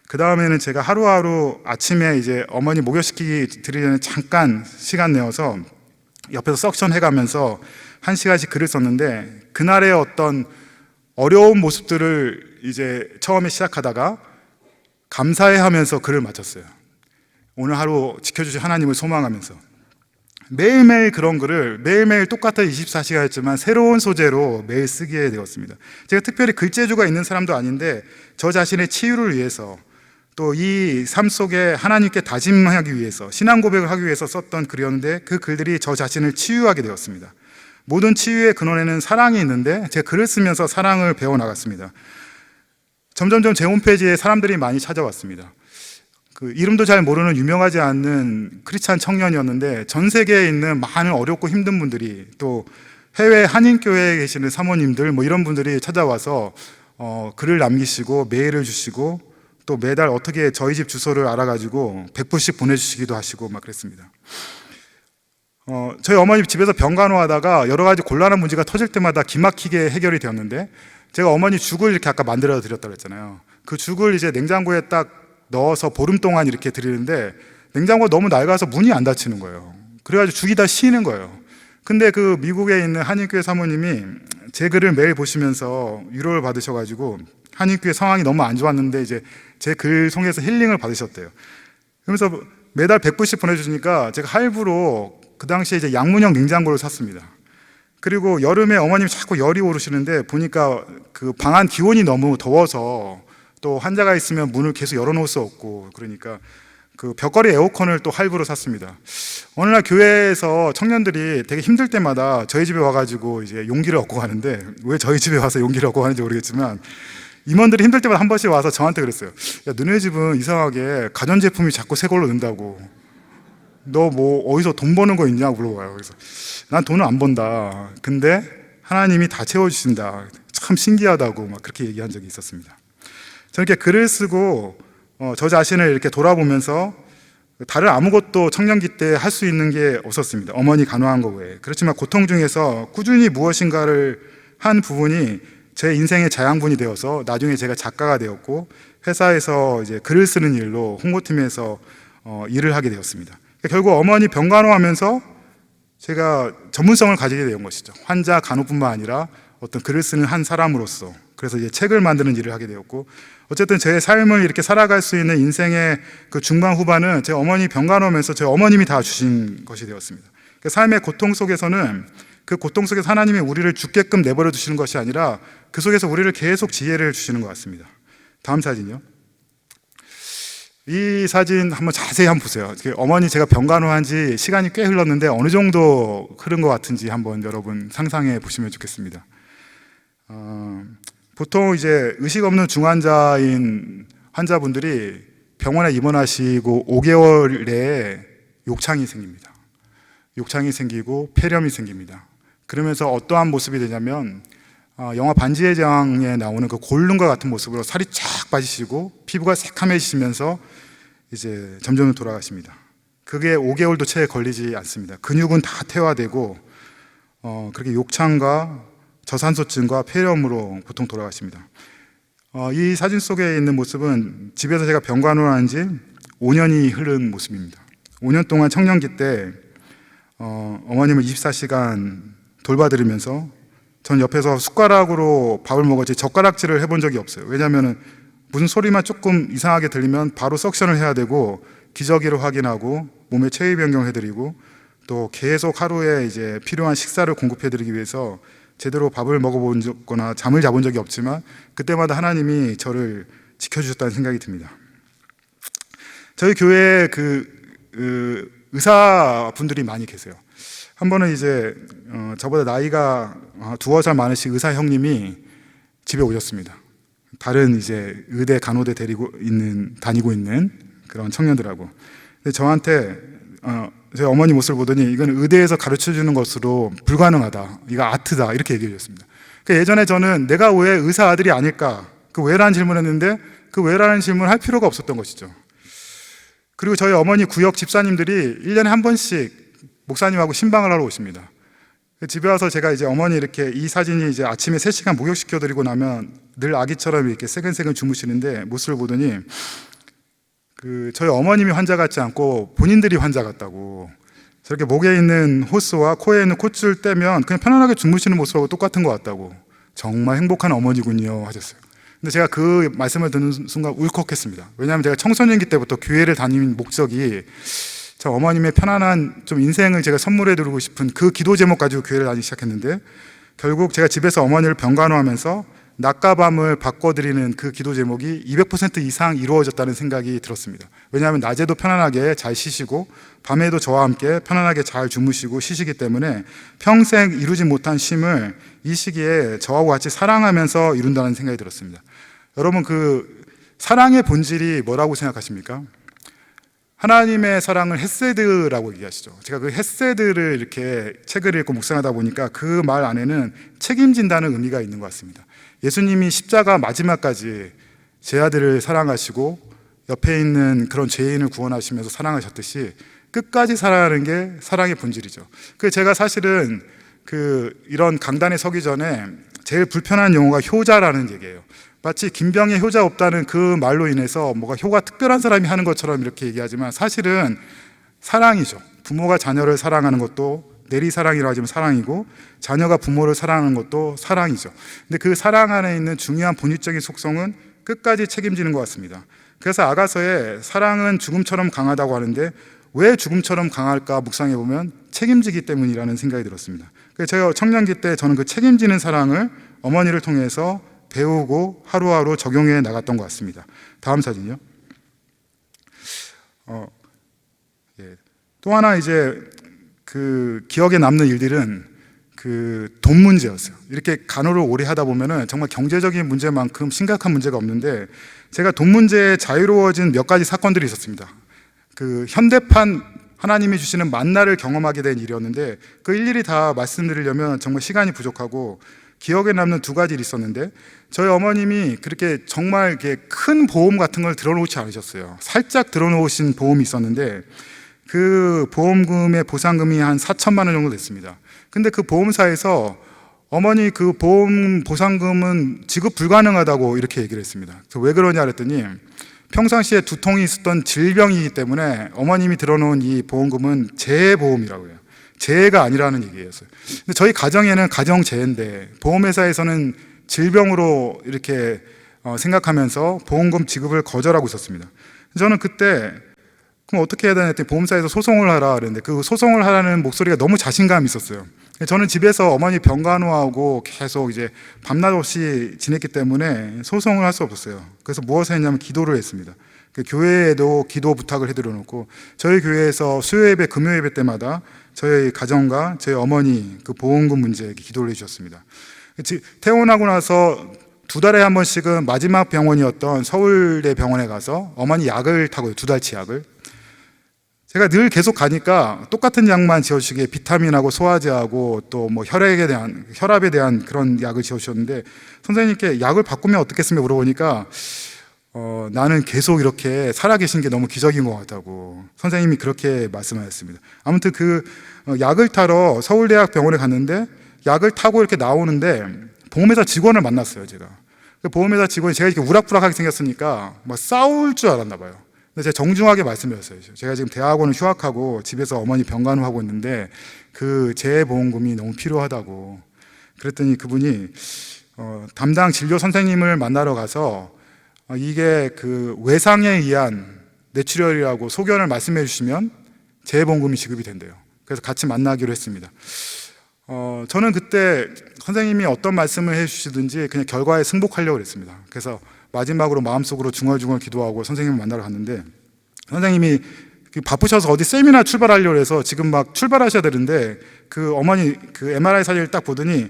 그 다음에는 제가 하루하루 아침에 이제 어머니 목욕시키기 드리기 전에 잠깐 시간 내어서 옆에서 석션 해가면서 1시간씩 글을 썼는데, 그날의 어떤 어려운 모습들을 이제 처음에 시작하다가 감사해 하면서 글을 마쳤어요. 오늘 하루 지켜주신 하나님을 소망하면서 매일매일 그런 글을 매일매일 똑같은 24시간이었지만 새로운 소재로 매일 쓰게 되었습니다. 제가 특별히 글재주가 있는 사람도 아닌데 저 자신의 치유를 위해서, 또 이 삶 속에 하나님께 다짐하기 위해서, 신앙 고백을 하기 위해서 썼던 글이었는데, 그 글들이 저 자신을 치유하게 되었습니다. 모든 치유의 근원에는 사랑이 있는데 제가 글을 쓰면서 사랑을 배워나갔습니다. 점점점 제 홈페이지에 사람들이 많이 찾아왔습니다. 그 이름도 잘 모르는 유명하지 않는 크리스찬 청년이었는데 전 세계에 있는 많은 어렵고 힘든 분들이, 또 해외 한인교회에 계시는 사모님들 이런 분들이 찾아와서 글을 남기시고 메일을 주시고, 또 매달 어떻게 저희 집 주소를 알아가지고 100불씩 보내주시기도 하시고 막 그랬습니다. 저희 어머니 집에서 병간호하다가 여러 가지 곤란한 문제가 터질 때마다 기막히게 해결이 되었는데, 제가 어머니 죽을 이렇게 아까 만들어 드렸다고 했잖아요. 그 죽을 이제 냉장고에 딱 넣어서 보름 동안 이렇게 드리는데 냉장고가 너무 낡아서 문이 안 닫히는 거예요. 그래가지고 죽이 다 쉬는 거예요. 근데 그 미국에 있는 한인교회 사모님이 제 글을 매일 보시면서 위로를 받으셔가지고 한인교회 상황이 너무 안 좋았는데 이제 제 글 통해서 힐링을 받으셨대요. 그러면서 매달 100불씩 보내주시니까 제가 할부로 그 당시에 이제 양문형 냉장고를 샀습니다. 그리고 여름에 어머님이 자꾸 열이 오르시는데 보니까 그 방 안 기온이 너무 더워서 또 환자가 있으면 문을 계속 열어놓을 수 없고, 그러니까 그 벽걸이 에어컨을 또 할부로 샀습니다. 어느 날 교회에서 청년들이 되게 힘들 때마다 저희 집에 와가지고 이제 용기를 얻고 가는데, 왜 저희 집에 와서 용기를 얻고 가는지 모르겠지만 임원들이 힘들 때마다 한 번씩 와서 저한테 그랬어요. 야, 너네 집은 이상하게 가전제품이 자꾸 새 걸로 넣는다고. 너 뭐 어디서 돈 버는 거 있냐고 물어봐요. 그래서 난 돈을 안 번다. 근데 하나님이 다 채워주신다. 참 신기하다고 막 그렇게 얘기한 적이 있었습니다. 저는 이렇게 글을 쓰고 저 자신을 이렇게 돌아보면서 다른 아무것도 청년기 때 할 수 있는 게 없었습니다. 어머니 간호한 거 외에. 그렇지만 고통 중에서 꾸준히 무엇인가를 한 부분이 제 인생의 자양분이 되어서 나중에 제가 작가가 되었고, 회사에서 이제 글을 쓰는 일로 홍보팀에서 일을 하게 되었습니다. 결국 어머니 병간호하면서 제가 전문성을 가지게 된 것이죠. 환자 간호뿐만 아니라 어떤 글을 쓰는 한 사람으로서. 그래서 이제 책을 만드는 일을 하게 되었고, 어쨌든 제 삶을 이렇게 살아갈 수 있는 인생의 그 중반 후반은 제 어머니 병간호하면서 제 어머님이 다 주신 것이 되었습니다. 삶의 고통 속에서는 그 고통 속에서 하나님이 우리를 죽게끔 내버려 두시는 것이 아니라 그 속에서 우리를 계속 지혜를 주시는 것 같습니다. 다음 사진이요. 이 사진 한번 자세히 한번 보세요. 어머니 제가 병간호한 지 시간이 꽤 흘렀는데 어느 정도 흐른 것 같은지 한번 여러분 상상해 보시면 좋겠습니다. 보통 이제 의식 없는 중환자인 환자분들이 병원에 입원하시고 5개월 내에 욕창이 생깁니다. 욕창이 생기고 폐렴이 생깁니다. 그러면서 어떠한 모습이 되냐면 영화 반지의 제왕에 나오는 그 골룸과 같은 모습으로 살이 쫙 빠지시고 피부가 새카매지시면서 이제 점점 돌아가십니다. 그게 5개월도 채 걸리지 않습니다. 근육은 다 퇴화되고 그렇게 욕창과 저산소증과 폐렴으로 보통 돌아가십니다. 이 사진 속에 있는 모습은 집에서 제가 병간호를 한 지 5년이 흐른 모습입니다. 5년 동안 청년기 때 어머님을 24시간 돌봐드리면서 전 옆에서 숟가락으로 밥을 먹었지 젓가락질을 해본 적이 없어요. 왜냐하면 무슨 소리만 조금 이상하게 들리면 바로 석션을 해야 되고 기저귀를 확인하고 몸에 체위 변경해드리고 또 계속 하루에 이제 필요한 식사를 공급해드리기 위해서 제대로 밥을 먹어본 적거나 잠을 자본 적이 없지만 그때마다 하나님이 저를 지켜주셨다는 생각이 듭니다. 저희 교회에 의사분들이 많이 계세요. 한 번은 이제 저보다 나이가 2살 많으신 의사 형님이 집에 오셨습니다. 다른 이제 의대 간호대 다니고 있는 그런 청년들하고. 근데 저한테 제 어머니 모습을 보더니 이건 의대에서 가르쳐 주는 것으로 불가능하다. 이거 아트다. 이렇게 얘기해 주셨습니다. 예전에 저는 내가 왜 의사 아들이 아닐까? 그 왜라는 질문을 했는데 그 왜라는 질문을 할 필요가 없었던 것이죠. 그리고 저희 어머니 구역 집사님들이 1년에 한 번씩 목사님하고 신방을 하러 오십니다. 집에 와서 제가 이제 어머니 이렇게 이 사진이 이제 아침에 3시간 목욕시켜 드리고 나면 늘 아기처럼 이렇게 새근새근 주무시는데 모습을 보더니 저희 어머님이 환자 같지 않고 본인들이 환자 같다고, 저렇게 목에 있는 호스와 코에 있는 콧줄 떼면 그냥 편안하게 주무시는 모습하고 똑같은 것 같다고, 정말 행복한 어머니군요 하셨어요. 근데 제가 그 말씀을 듣는 순간 울컥했습니다. 왜냐하면 제가 청소년기 때부터 교회를 다니는 목적이 저 어머님의 편안한 좀 인생을 제가 선물해 드리고 싶은 그 기도 제목 가지고 교회를 다니기 시작했는데, 결국 제가 집에서 어머니를 병간호하면서 낮과 밤을 바꿔드리는 그 기도 제목이 200% 이상 이루어졌다는 생각이 들었습니다. 왜냐하면 낮에도 편안하게 잘 쉬시고 밤에도 저와 함께 편안하게 잘 주무시고 쉬시기 때문에 평생 이루지 못한 쉼을 이 시기에 저하고 같이 사랑하면서 이룬다는 생각이 들었습니다. 여러분, 그 사랑의 본질이 뭐라고 생각하십니까? 하나님의 사랑을 헤세드라고 얘기하시죠. 제가 그 헤세드를 이렇게 책을 읽고 묵상하다 보니까 그 말 안에는 책임진다는 의미가 있는 것 같습니다. 예수님이 십자가 마지막까지 제 아들을 사랑하시고 옆에 있는 그런 죄인을 구원하시면서 사랑하셨듯이 끝까지 사랑하는 게 사랑의 본질이죠. 제가 사실은 이런 강단에 서기 전에 제일 불편한 용어가 효자라는 얘기예요. 마치 김병에 효자 없다는 그 말로 인해서 뭐가 효가 특별한 사람이 하는 것처럼 이렇게 얘기하지만 사실은 사랑이죠. 부모가 자녀를 사랑하는 것도 내리사랑이라고 하지만 사랑이고, 자녀가 부모를 사랑하는 것도 사랑이죠. 근데 그 사랑 안에 있는 중요한 본질적인 속성은 끝까지 책임지는 것 같습니다. 그래서 아가서에 사랑은 죽음처럼 강하다고 하는데 왜 죽음처럼 강할까 묵상해 보면 책임지기 때문이라는 생각이 들었습니다. 그래서 제가 청년기 때 저는 그 책임지는 사랑을 어머니를 통해서 배우고 하루하루 적용해 나갔던 것 같습니다. 다음 사진이요. 또 하나 이제 기억에 남는 일들은 돈 문제였어요. 이렇게 간호를 오래 하다 보면은 정말 경제적인 문제만큼 심각한 문제가 없는데, 제가 돈 문제에 자유로워진 몇 가지 사건들이 있었습니다. 현대판 하나님이 주시는 만나를 경험하게 된 일이었는데, 그 일일이 다 말씀드리려면 정말 시간이 부족하고, 기억에 남는 2가지 일이 있었는데, 저희 어머님이 그렇게 정말 이렇게 큰 보험 같은 걸 들어놓지 않으셨어요. 살짝 들어놓으신 보험이 있었는데 그 보험금의 보상금이 한 4천만 원 정도 됐습니다. 근데 그 보험사에서 어머니 그 보험 보상금은 지급 불가능하다고 이렇게 얘기를 했습니다. 그래서 왜 그러냐 그랬더니 평상시에 두통이 있었던 질병이기 때문에 어머님이 들어놓은 이 보험금은 재보험이라고 해요. 재해가 아니라는 얘기였어요. 근데 저희 가정에는 가정재해인데 보험회사에서는 질병으로 이렇게 생각하면서 보험금 지급을 거절하고 있었습니다. 저는 그때 그럼 어떻게 해야 되나 했더니 보험사에서 소송을 하라 그랬는데 그 소송을 하라는 목소리가 너무 자신감이 있었어요. 저는 집에서 어머니 병간호하고 계속 이제 밤낮 없이 지냈기 때문에 소송을 할 수 없었어요. 그래서 무엇을 했냐면 기도를 했습니다. 그 교회에도 기도 부탁을 해드려 놓고 저희 교회에서 수요 예배, 금요 예배 때마다 저희 가정과 저희 어머니 그 보험금 문제에 기도를 해주셨습니다. 퇴원하고 나서 2달에 한 번씩은 마지막 병원이었던 서울대 병원에 가서 어머니 약을 타고요. 2달치 약을. 제가 늘 계속 가니까 똑같은 약만 지어주시기에 비타민하고 소화제하고 또 뭐 혈압에 대한 그런 약을 지어주셨는데 선생님께 약을 바꾸면 어떻겠습니까? 물어보니까 나는 계속 이렇게 살아계신 게 너무 기적인 것 같다고 선생님이 그렇게 말씀하셨습니다. 아무튼 그 약을 타러 서울대학 병원에 갔는데 약을 타고 이렇게 나오는데 보험회사 직원을 만났어요. 제가 그 보험회사 직원이 제가 이렇게 우락부락하게 생겼으니까 막 싸울 줄 알았나 봐요. 근데 제가 정중하게 말씀드렸어요. 제가 지금 대학원을 휴학하고 집에서 어머니 병간호하고 있는데 그 재보험금이 너무 필요하다고 그랬더니 그분이 담당 진료 선생님을 만나러 가서 이게 그 외상에 의한 뇌출혈이라고 소견을 말씀해 주시면 재보험금이 지급이 된대요. 그래서 같이 만나기로 했습니다. 저는 그때 선생님이 어떤 말씀을 해주시든지 그냥 결과에 승복하려고 했습니다. 그래서 마지막으로 마음속으로 중얼중얼 기도하고 선생님을 만나러 갔는데 선생님이 바쁘셔서 어디 세미나 출발하려고 해서 지금 막 출발하셔야 되는데 그 어머니 그 MRI 사진을 딱 보더니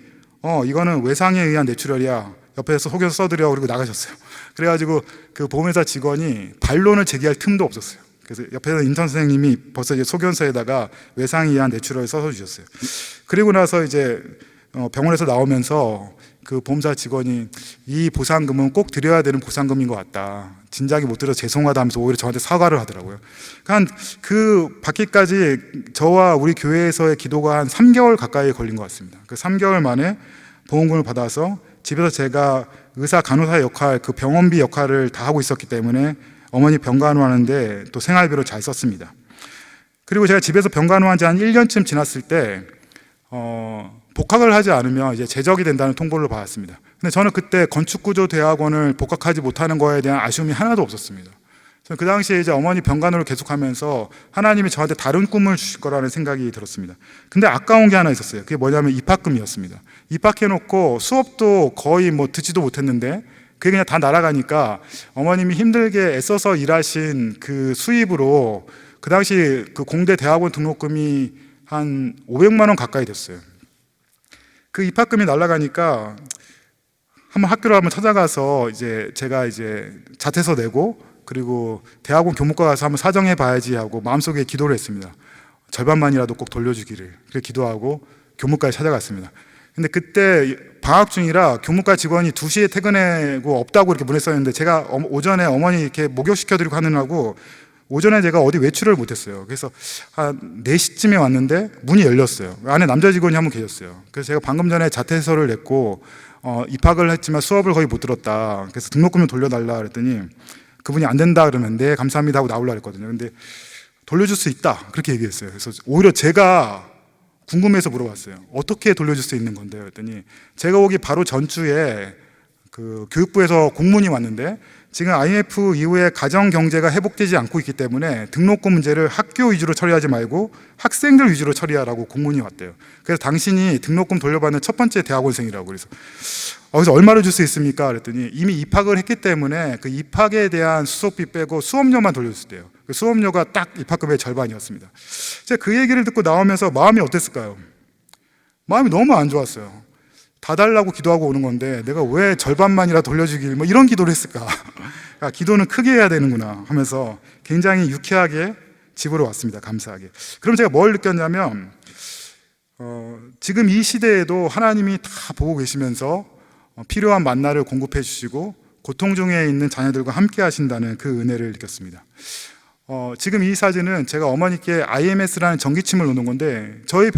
이거는 외상에 의한 뇌출혈이야. 옆에서 속여서 써드려. 그리고 나가셨어요. 그래가지고 그 보험회사 직원이 반론을 제기할 틈도 없었어요. 그래서 옆에서 인턴 선생님이 벌써 이제 소견서에다가 외상에 의한 뇌출혈을 써서 주셨어요. 그리고 나서 이제 병원에서 나오면서 그 보험사 직원이 이 보상금은 꼭 드려야 되는 보상금인 것 같다. 진작에 못 드려서 죄송하다 하면서 오히려 저한테 사과를 하더라고요. 그러니까 그 받기까지 저와 우리 교회에서의 기도가 한 3개월 가까이 걸린 것 같습니다. 그 3개월 만에 보험금을 받아서 집에서 제가 의사 간호사 역할, 그 병원비 역할을 다 하고 있었기 때문에 어머니 병간호하는데 또 생활비로 잘 썼습니다. 그리고 제가 집에서 병간호한 지 한 1년쯤 지났을 때 복학을 하지 않으면 이제 제적이 된다는 통보를 받았습니다. 근데 저는 그때 건축구조대학원을 복학하지 못하는 거에 대한 아쉬움이 하나도 없었습니다. 저는 그 당시에 이제 어머니 병간호를 계속하면서 하나님이 저한테 다른 꿈을 주실 거라는 생각이 들었습니다. 근데 아까운 게 하나 있었어요. 그게 뭐냐면 입학금이었습니다. 입학해놓고 수업도 거의 뭐 듣지도 못했는데 그게 그냥 다 날아가니까 어머님이 힘들게 애써서 일하신 그 수입으로 그 당시 그 공대 대학원 등록금이 한 500만 원 가까이 됐어요. 그 입학금이 날아가니까 한번 학교를 한번 찾아가서 이제 제가 이제 자퇴서 내고 그리고 대학원 교무과 가서 한번 사정해 봐야지 하고 마음속에 기도를 했습니다. 절반만이라도 꼭 돌려주기를 그렇게 기도하고 교무과에 찾아갔습니다. 근데 그때 방학 중이라 교무과 직원이 2시에 퇴근하고 없다고 이렇게 보냈었는데 제가 오전에 어머니 이렇게 목욕시켜드리고 하느라고 오전에 제가 어디 외출을 못했어요. 그래서 한 4시쯤에 왔는데 문이 열렸어요. 안에 남자 직원이 한 분 계셨어요. 그래서 제가 방금 전에 자퇴서를 냈고 입학을 했지만 수업을 거의 못 들었다. 그래서 등록금 좀 돌려달라 그랬더니 그분이 안 된다 그러면 네 감사합니다 하고 나오려고 했거든요. 근데 돌려줄 수 있다 그렇게 얘기했어요. 그래서 오히려 제가 궁금해서 물어봤어요. 어떻게 돌려줄 수 있는 건데요? 그랬더니 제가 오기 바로 전주에 그 교육부에서 공문이 왔는데 지금 IMF 이후에 가정 경제가 회복되지 않고 있기 때문에 등록금 문제를 학교 위주로 처리하지 말고 학생들 위주로 처리하라고 공문이 왔대요. 그래서 당신이 등록금 돌려받는 첫 번째 대학원생이라고 그래서 그래서 얼마를 줄 수 있습니까? 그랬더니 이미 입학을 했기 때문에 그 입학에 대한 수속비 빼고 수업료만 돌려줬대요. 그 수업료가 딱 입학금의 절반이었습니다. 제가 그 얘기를 듣고 나오면서 마음이 어땠을까요? 마음이 너무 안 좋았어요. 다 달라고 기도하고 오는 건데 내가 왜 절반만이라 돌려주길 뭐 이런 기도를 했을까? 기도는 크게 해야 되는구나 하면서 굉장히 유쾌하게 집으로 왔습니다. 감사하게. 그럼 제가 뭘 느꼈냐면 지금 이 시대에도 하나님이 다 보고 계시면서 필요한 만나를 공급해 주시고 고통 중에 있는 자녀들과 함께 하신다는 그 은혜를 느꼈습니다. 지금 이 사진은 제가 어머니께 IMS라는 전기침을 놓는 건데 저희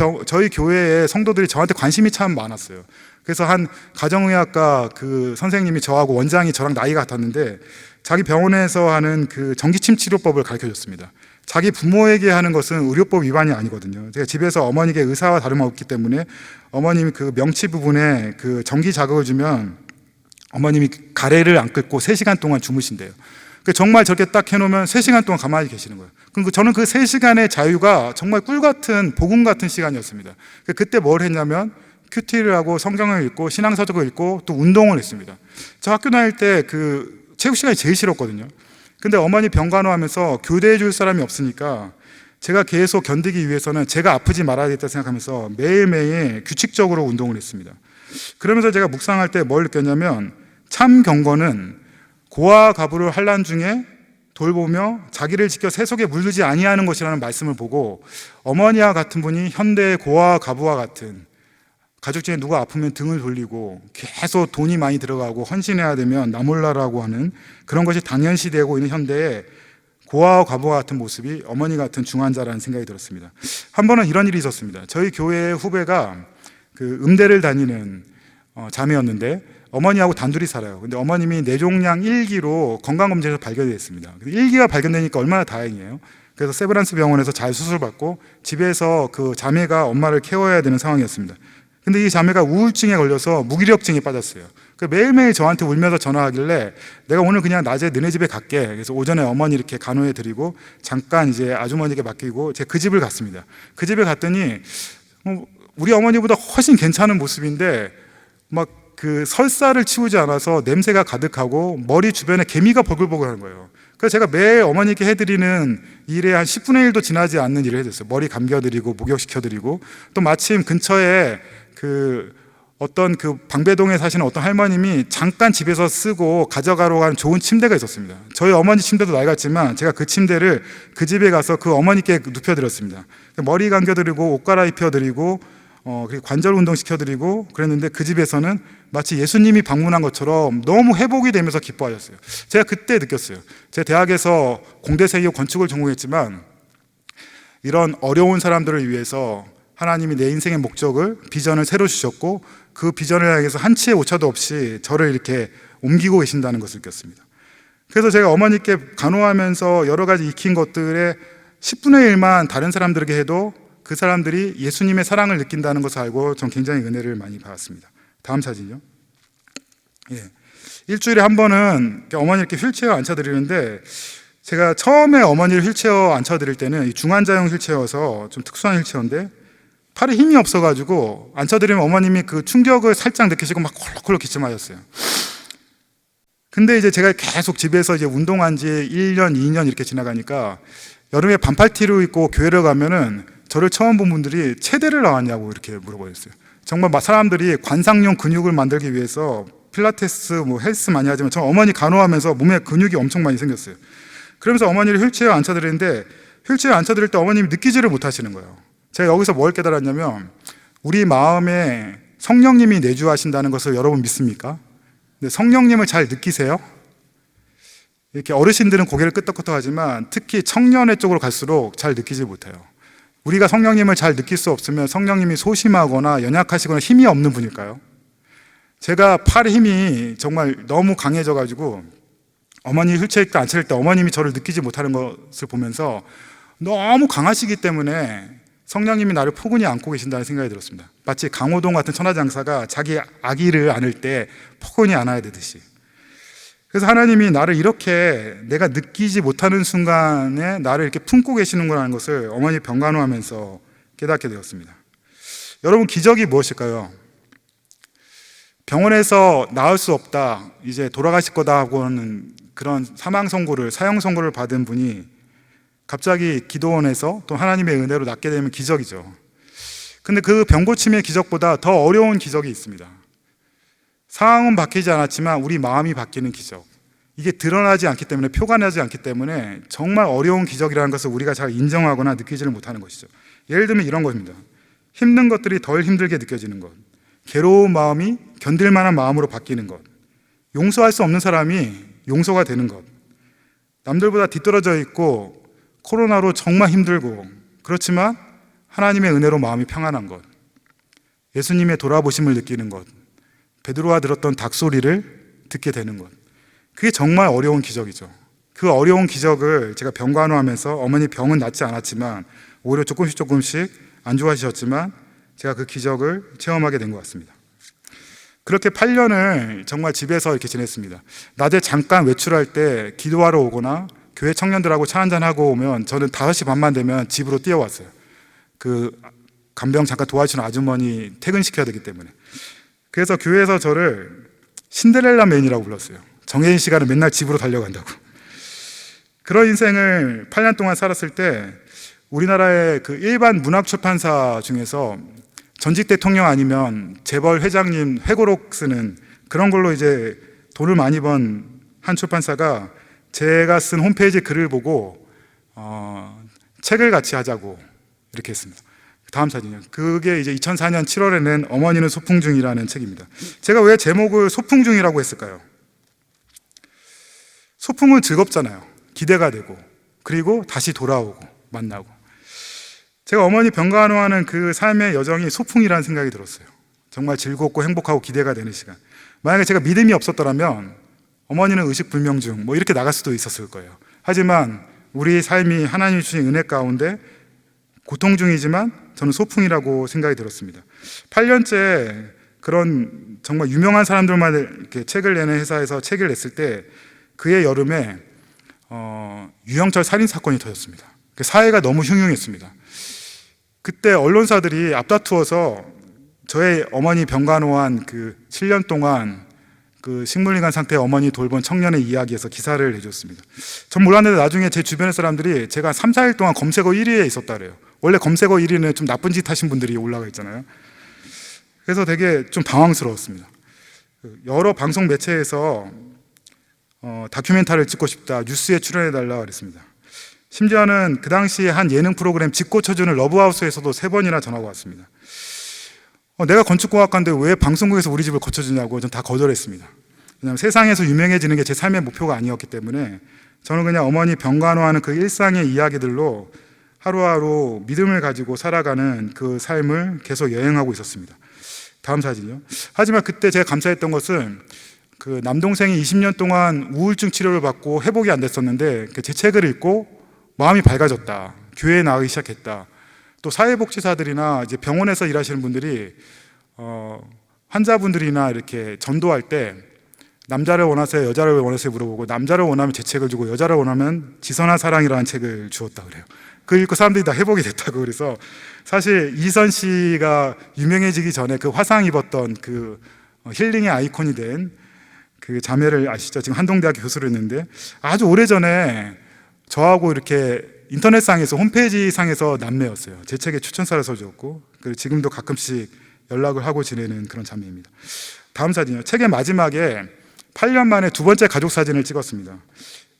교회의 성도들이 저한테 관심이 참 많았어요. 그래서 한 가정의학과 그 선생님이 저하고 원장이 저랑 나이가 같았는데 자기 병원에서 하는 그 전기침 치료법을 가르쳐 줬습니다. 자기 부모에게 하는 것은 의료법 위반이 아니거든요. 제가 집에서 어머니께 의사와 다름없기 때문에 어머님이 그 명치 부분에 그 전기 자극을 주면 어머님이 가래를 안 끓고 3시간 동안 주무신대요. 정말 저렇게 딱 해놓으면 3시간 동안 가만히 계시는 거예요. 그럼 저는 그 3시간의 자유가 정말 꿀 같은 복음 같은 시간이었습니다. 그때 뭘 했냐면 큐티를 하고 성경을 읽고 신앙서적을 읽고 또 운동을 했습니다. 저 학교 다닐 때 그 체육 시간이 제일 싫었거든요. 근데 어머니 병간호하면서 교대해 줄 사람이 없으니까 제가 계속 견디기 위해서는 제가 아프지 말아야겠다 생각하면서 매일매일 규칙적으로 운동을 했습니다. 그러면서 제가 묵상할 때 뭘 느꼈냐면 참 경건은 고아 가부를 환난 중에 돌보며 자기를 지켜 세속에 물들지 아니하는 것이라는 말씀을 보고 어머니와 같은 분이 현대의 고아 가부와 같은 가족 중에 누가 아프면 등을 돌리고 계속 돈이 많이 들어가고 헌신해야 되면 나 몰라라고 하는 그런 것이 당연시되고 있는 현대에 고아와 가부와 같은 모습이 어머니 같은 중환자라는 생각이 들었습니다. 한 번은 이런 일이 있었습니다. 저희 교회의 후배가 그 음대를 다니는 자매였는데 어머니하고 단둘이 살아요. 근데 어머님이 뇌종양 1기로 건강검진에서 발견이 됐습니다. 1기가 발견되니까 얼마나 다행이에요. 그래서 세브란스 병원에서 잘 수술받고 집에서 그 자매가 엄마를 케어해야 되는 상황이었습니다. 근데 이 자매가 우울증에 걸려서 무기력증에 빠졌어요. 매일매일 저한테 울면서 전화하길래 내가 오늘 그냥 낮에 너네 집에 갈게. 그래서 오전에 어머니 이렇게 간호해 드리고 잠깐 이제 아주머니에게 맡기고 제가 그 집을 갔습니다. 그 집에 갔더니 우리 어머니보다 훨씬 괜찮은 모습인데 막 그 설사를 치우지 않아서 냄새가 가득하고 머리 주변에 개미가 버글버글 하는 거예요. 그래서 제가 매일 어머니께 해드리는 일에 한 10분의 1도 지나지 않는 일을 해줬어요. 머리 감겨드리고 목욕시켜드리고 또 마침 근처에 그 어떤 그 방배동에 사시는 어떤 할머님이 잠깐 집에서 쓰고 가져가러 간 좋은 침대가 있었습니다. 저희 어머니 침대도 낡았지만 제가 그 침대를 그 집에 가서 그 어머니께 눕혀드렸습니다. 머리 감겨드리고 옷 갈아입혀드리고 그리고 관절 운동 시켜드리고 그랬는데 그 집에서는 마치 예수님이 방문한 것처럼 너무 회복이 되면서 기뻐하셨어요. 제가 그때 느꼈어요. 제가 대학에서 공대생이고 건축을 전공했지만 이런 어려운 사람들을 위해서 하나님이 내 인생의 목적을 비전을 새로 주셨고 그 비전을 향해서 한치의 오차도 없이 저를 이렇게 옮기고 계신다는 것을 느꼈습니다. 그래서 제가 어머니께 간호하면서 여러 가지 익힌 것들의 10분의 1만 다른 사람들에게 해도 그 사람들이 예수님의 사랑을 느낀다는 것을 알고 전 굉장히 은혜를 많이 받았습니다. 다음 사진이요. 예. 일주일에 한 번은 어머니 이렇게 휠체어 앉혀드리는데 제가 처음에 어머니를 휠체어 앉혀드릴 때는 이 중환자용 휠체어여서 좀 특수한 휠체어인데 팔에 힘이 없어가지고 앉혀드리면 어머님이 그 충격을 살짝 느끼시고 막 콜록콜록 기침하셨어요. 근데 이제 제가 계속 집에서 이제 운동한 지 1년, 2년 이렇게 지나가니까 여름에 반팔티를 입고 교회를 가면은 저를 처음 본 분들이 체대를 나왔냐고 이렇게 물어보셨어요. 정말 사람들이 관상용 근육을 만들기 위해서 필라테스, 헬스 많이 하지만 저 어머니 간호하면서 몸에 근육이 엄청 많이 생겼어요. 그러면서 어머니를 휠체어에 앉혀드리는데 휠체어에 앉혀드릴 때 어머님이 느끼지를 못하시는 거예요. 제가 여기서 뭘 깨달았냐면 우리 마음에 성령님이 내주하신다는 것을 여러분 믿습니까? 근데 성령님을 잘 느끼세요? 이렇게 어르신들은 고개를 끄덕끄덕 하지만 특히 청년의 쪽으로 갈수록 잘 느끼지 못해요. 우리가 성령님을 잘 느낄 수 없으면 성령님이 소심하거나 연약하시거나 힘이 없는 분일까요? 제가 팔 힘이 정말 너무 강해져가지고 어머니 휠체어에 앉힐 때 어머님이 저를 느끼지 못하는 것을 보면서 너무 강하시기 때문에 성령님이 나를 포근히 안고 계신다는 생각이 들었습니다. 마치 강호동 같은 천하장사가 자기 아기를 안을 때 포근히 안아야 되듯이. 그래서 하나님이 나를 이렇게 내가 느끼지 못하는 순간에 나를 이렇게 품고 계시는구나 하는 것을 어머니 병간호하면서 깨닫게 되었습니다. 여러분, 기적이 무엇일까요? 병원에서 나을 수 없다, 이제 돌아가실 거다 하고 하는 그런 사망 선고를, 사형 선고를 받은 분이 갑자기 기도원에서 또 하나님의 은혜로 낫게 되면 기적이죠. 근데 그 병고침의 기적보다 더 어려운 기적이 있습니다. 상황은 바뀌지 않았지만 우리 마음이 바뀌는 기적. 이게 드러나지 않기 때문에, 표가나지 않기 때문에 정말 어려운 기적이라는 것을 우리가 잘 인정하거나 느끼지를 못하는 것이죠. 예를 들면 이런 겁니다. 힘든 것들이 덜 힘들게 느껴지는 것, 괴로운 마음이 견딜 만한 마음으로 바뀌는 것, 용서할 수 없는 사람이 용서가 되는 것, 남들보다 뒤떨어져 있고 코로나로 정말 힘들고 그렇지만 하나님의 은혜로 마음이 평안한 것, 예수님의 돌아보심을 느끼는 것, 베드로가 들었던 닭소리를 듣게 되는 것, 그게 정말 어려운 기적이죠. 그 어려운 기적을 제가 병간호하면서 어머니 병은 낫지 않았지만 오히려 조금씩 안 좋아지셨지만 제가 그 기적을 체험하게 된 것 같습니다. 그렇게 8년을 정말 집에서 이렇게 지냈습니다. 낮에 잠깐 외출할 때 기도하러 오거나 교회 청년들하고 차 한잔하고 오면 저는 5시 반만 되면 집으로 뛰어왔어요. 그 간병 잠깐 도와주는 아주머니 퇴근시켜야 되기 때문에. 그래서 교회에서 저를 신데렐라 맨이라고 불렀어요. 정해진 시간에 맨날 집으로 달려간다고. 그런 인생을 8년 동안 살았을 때 우리나라의 그 일반 문학 출판사 중에서 전직 대통령 아니면 재벌 회장님 회고록 쓰는 그런 걸로 이제 돈을 많이 번 한 출판사가 제가 쓴 홈페이지 글을 보고 책을 같이 하자고 이렇게 했습니다. 다음 사진이요. 그게 이제 2004년 7월에 낸 어머니는 소풍 중이라는 책입니다. 제가 왜 제목을 소풍 중이라고 했을까요? 소풍은 즐겁잖아요. 기대가 되고 그리고 다시 돌아오고 만나고. 제가 어머니 병간호하는 그 삶의 여정이 소풍이라는 생각이 들었어요. 정말 즐겁고 행복하고 기대가 되는 시간. 만약에 제가 믿음이 없었더라면 어머니는 의식불명 중 뭐 이렇게 나갈 수도 있었을 거예요. 하지만 우리 삶이 하나님이 주신 은혜 가운데 고통 중이지만 저는 소풍이라고 생각이 들었습니다. 8년째 그런 정말 유명한 사람들만 이렇게 책을 내는 회사에서 책을 냈을 때 그해 여름에 유영철 살인 사건이 터졌습니다. 사회가 너무 흉흉했습니다. 그때 언론사들이 앞다투어서 저의 어머니 병간호한 그 7년 동안 그 식물인간 상태의 어머니 돌본 청년의 이야기에서 기사를 내줬습니다. 전 몰랐는데 나중에 제 주변의 사람들이 제가 3, 4일 동안 검색어 1위에 있었다 그래요. 원래 검색어 1위는 좀 나쁜 짓 하신 분들이 올라가 있잖아요. 그래서 되게 좀 당황스러웠습니다. 여러 방송 매체에서 다큐멘터리를 찍고 싶다, 뉴스에 출연해달라 그랬습니다. 심지어는 그 당시에 한 예능 프로그램 집 고쳐주는 러브하우스에서도 3번이나 전화가 왔습니다. 내가 건축공학과인데 왜 방송국에서 우리 집을 고쳐주냐고 전 다 거절했습니다. 왜냐하면 세상에서 유명해지는 게 제 삶의 목표가 아니었기 때문에 저는 그냥 어머니 병간호하는 그 일상의 이야기들로 하루하루 믿음을 가지고 살아가는 그 삶을 계속 여행하고 있었습니다. 다음 사진이요. 하지만 그때 제가 감사했던 것은 그 남동생이 20년 동안 우울증 치료를 받고 회복이 안 됐었는데 제 책을 읽고 마음이 밝아졌다. 교회에 나가기 시작했다. 또 사회복지사들이나 이제 병원에서 일하시는 분들이 환자분들이나 이렇게 전도할 때 남자를 원하세요, 여자를 원하세요 물어보고 남자를 원하면 제 책을 주고 여자를 원하면 지선한 사랑이라는 책을 주었다 그래요. 그 읽고 사람들이 다 회복이 됐다고. 그래서 사실 이선 씨가 유명해지기 전에 그 화상 입었던 그 힐링의 아이콘이 된 그 자매를 아시죠? 지금 한동대학교 교수를 했는데 아주 오래전에 저하고 이렇게 인터넷상에서 홈페이지 상에서 남매였어요. 제 책에 추천사를 써주었고 그리고 지금도 가끔씩 연락을 하고 지내는 그런 자매입니다. 다음 사진이요. 책의 마지막에 8년 만에 2번째 가족 사진을 찍었습니다.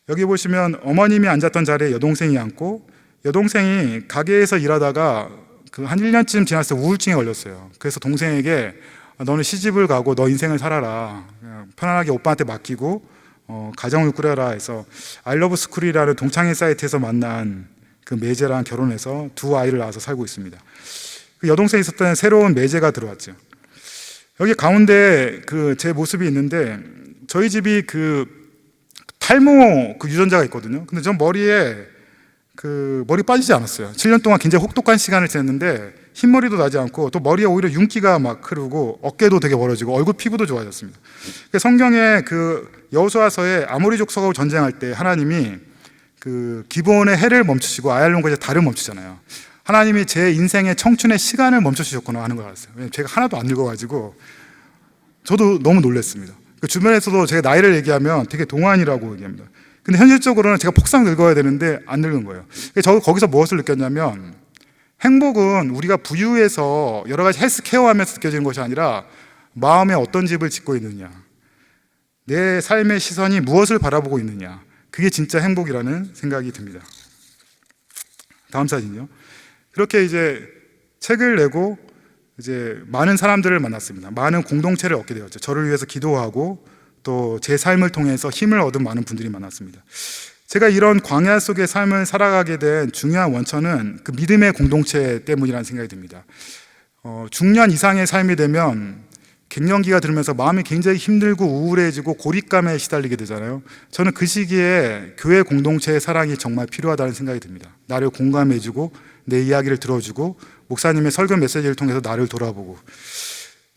여기 보시면 어머님이 앉았던 자리에 여동생이 앉고 여동생이 가게에서 일하다가 그 한 1년쯤 지났을 때 우울증에 걸렸어요. 그래서 동생에게 너는 시집을 가고 너 인생을 살아라. 그냥 편안하게 오빠한테 맡기고 가정을 꾸려라 해서 아이러브스쿨이라는 동창회 사이트에서 만난 그 매제랑 결혼해서 2 아이를 낳아서 살고 있습니다. 그 여동생이 있었던 새로운 매제가 들어왔죠. 여기 가운데 그 제 모습이 있는데 저희 집이 그 탈모 그 유전자가 있거든요. 근데 전 머리에 그 머리 빠지지 않았어요. 7년 동안 굉장히 혹독한 시간을 지냈는데 흰머리도 나지 않고 또 머리에 오히려 윤기가 막 흐르고 어깨도 되게 멀어지고 얼굴 피부도 좋아졌습니다. 성경에 그 여호수아서에 아모리 족속하고 전쟁할 때 하나님이 그 기브온의 해를 멈추시고 아얄론과의 달을 멈추잖아요. 하나님이 제 인생의 청춘의 시간을 멈춰주셨구나 하는 걸 알았어요. 왜냐면 제가 하나도 안 늙어가지고 저도 너무 놀랐습니다. 그 주변에서도 제가 나이를 얘기하면 되게 동안이라고 얘기합니다. 근데 현실적으로는 제가 폭삭 늙어야 되는데 안 늙은 거예요. 저 거기서 무엇을 느꼈냐면 행복은 우리가 부유해서 여러 가지 헬스케어 하면서 느껴지는 것이 아니라 마음에 어떤 집을 짓고 있느냐, 내 삶의 시선이 무엇을 바라보고 있느냐, 그게 진짜 행복이라는 생각이 듭니다. 다음 사진이요. 그렇게 이제 책을 내고 이제 많은 사람들을 만났습니다. 많은 공동체를 얻게 되었죠. 저를 위해서 기도하고 또 제 삶을 통해서 힘을 얻은 많은 분들이 많았습니다. 제가 이런 광야 속의 삶을 살아가게 된 중요한 원천은 그 믿음의 공동체 때문이라는 생각이 듭니다. 중년 이상의 삶이 되면 갱년기가 들면서 마음이 굉장히 힘들고 우울해지고 고립감에 시달리게 되잖아요. 저는 그 시기에 교회 공동체의 사랑이 정말 필요하다는 생각이 듭니다. 나를 공감해주고 내 이야기를 들어주고 목사님의 설교 메시지를 통해서 나를 돌아보고,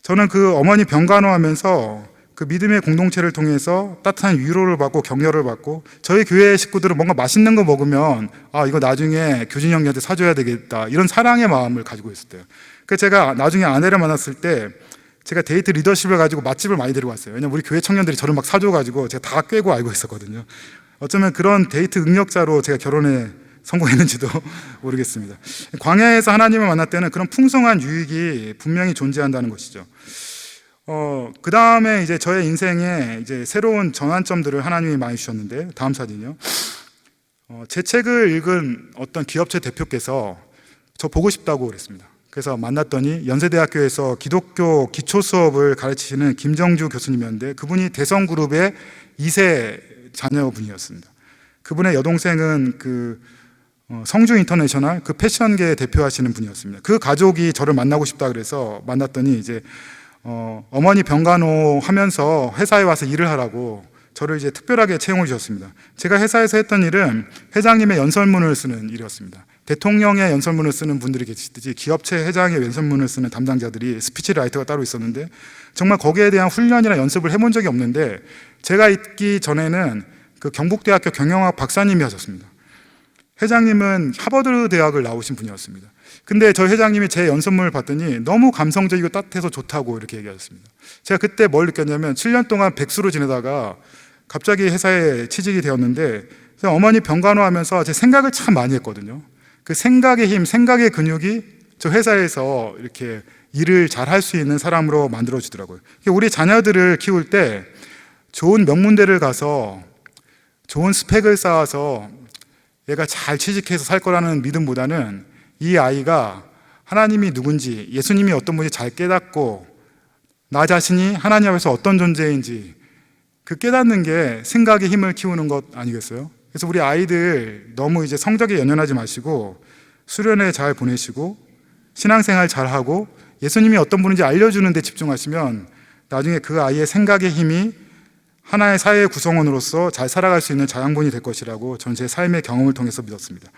저는 그 어머니 병간호하면서 그 믿음의 공동체를 통해서 따뜻한 위로를 받고 격려를 받고, 저희 교회 식구들은 뭔가 맛있는 거 먹으면 이거 나중에 교진 형님한테 사줘야 되겠다, 이런 사랑의 마음을 가지고 있었대요. 그래서 제가 나중에 아내를 만났을 때 제가 데이트 리더십을 가지고 맛집을 많이 데리고 왔어요. 왜냐면 우리 교회 청년들이 저를 막 사줘가지고 제가 다 꿰고 알고 있었거든요. 어쩌면 그런 데이트 능력자로 제가 결혼에 성공했는지도 모르겠습니다. 광야에서 하나님을 만날 때는 그런 풍성한 유익이 분명히 존재한다는 것이죠. 그 다음에 이제 저의 인생에 이제 새로운 전환점들을 하나님이 많이 주셨는데, 다음 사진이요. 제 책을 읽은 어떤 기업체 대표께서 저 보고 싶다고 그랬습니다. 그래서 만났더니 연세대학교에서 기독교 기초 수업을 가르치시는 김정주 교수님이었는데, 그분이 대성그룹의 2세 자녀분이었습니다. 그분의 여동생은 그 성주 인터내셔널 그 패션계 대표하시는 분이었습니다. 그 가족이 저를 만나고 싶다 그래서 만났더니 이제 어머니 병간호 하면서 회사에 와서 일을 하라고 저를 이제 특별하게 채용을 주셨습니다. 제가 회사에서 했던 일은 회장님의 연설문을 쓰는 일이었습니다. 대통령의 연설문을 쓰는 분들이 계시듯이 기업체 회장의 연설문을 쓰는 담당자들이 스피치 라이터가 따로 있었는데, 정말 거기에 대한 훈련이나 연습을 해본 적이 없는데, 제가 있기 전에는 그 경북대학교 경영학 박사님이 하셨습니다. 회장님은 하버드 대학을 나오신 분이었습니다. 근데 저 회장님이 제 연설문을 봤더니 너무 감성적이고 따뜻해서 좋다고 이렇게 얘기하셨습니다. 제가 그때 뭘 느꼈냐면 7년 동안 백수로 지내다가 갑자기 회사에 취직이 되었는데, 어머니 병간호하면서 제 생각을 참 많이 했거든요. 그 생각의 힘, 생각의 근육이 저 회사에서 이렇게 일을 잘 할 수 있는 사람으로 만들어주더라고요. 우리 자녀들을 키울 때 좋은 명문대를 가서 좋은 스펙을 쌓아서 얘가 잘 취직해서 살 거라는 믿음보다는 이 아이가 하나님이 누군지, 예수님이 어떤 분인지 잘 깨닫고 나 자신이 하나님 앞에서 어떤 존재인지 그 깨닫는 게 생각의 힘을 키우는 것 아니겠어요? 그래서 우리 아이들 너무 이제 성적에 연연하지 마시고 수련회 잘 보내시고 신앙생활 잘하고 예수님이 어떤 분인지 알려주는 데 집중하시면 나중에 그 아이의 생각의 힘이 하나의 사회의 구성원으로서 잘 살아갈 수 있는 자양분이 될 것이라고 전 제 삶의 경험을 통해서 믿었습니다.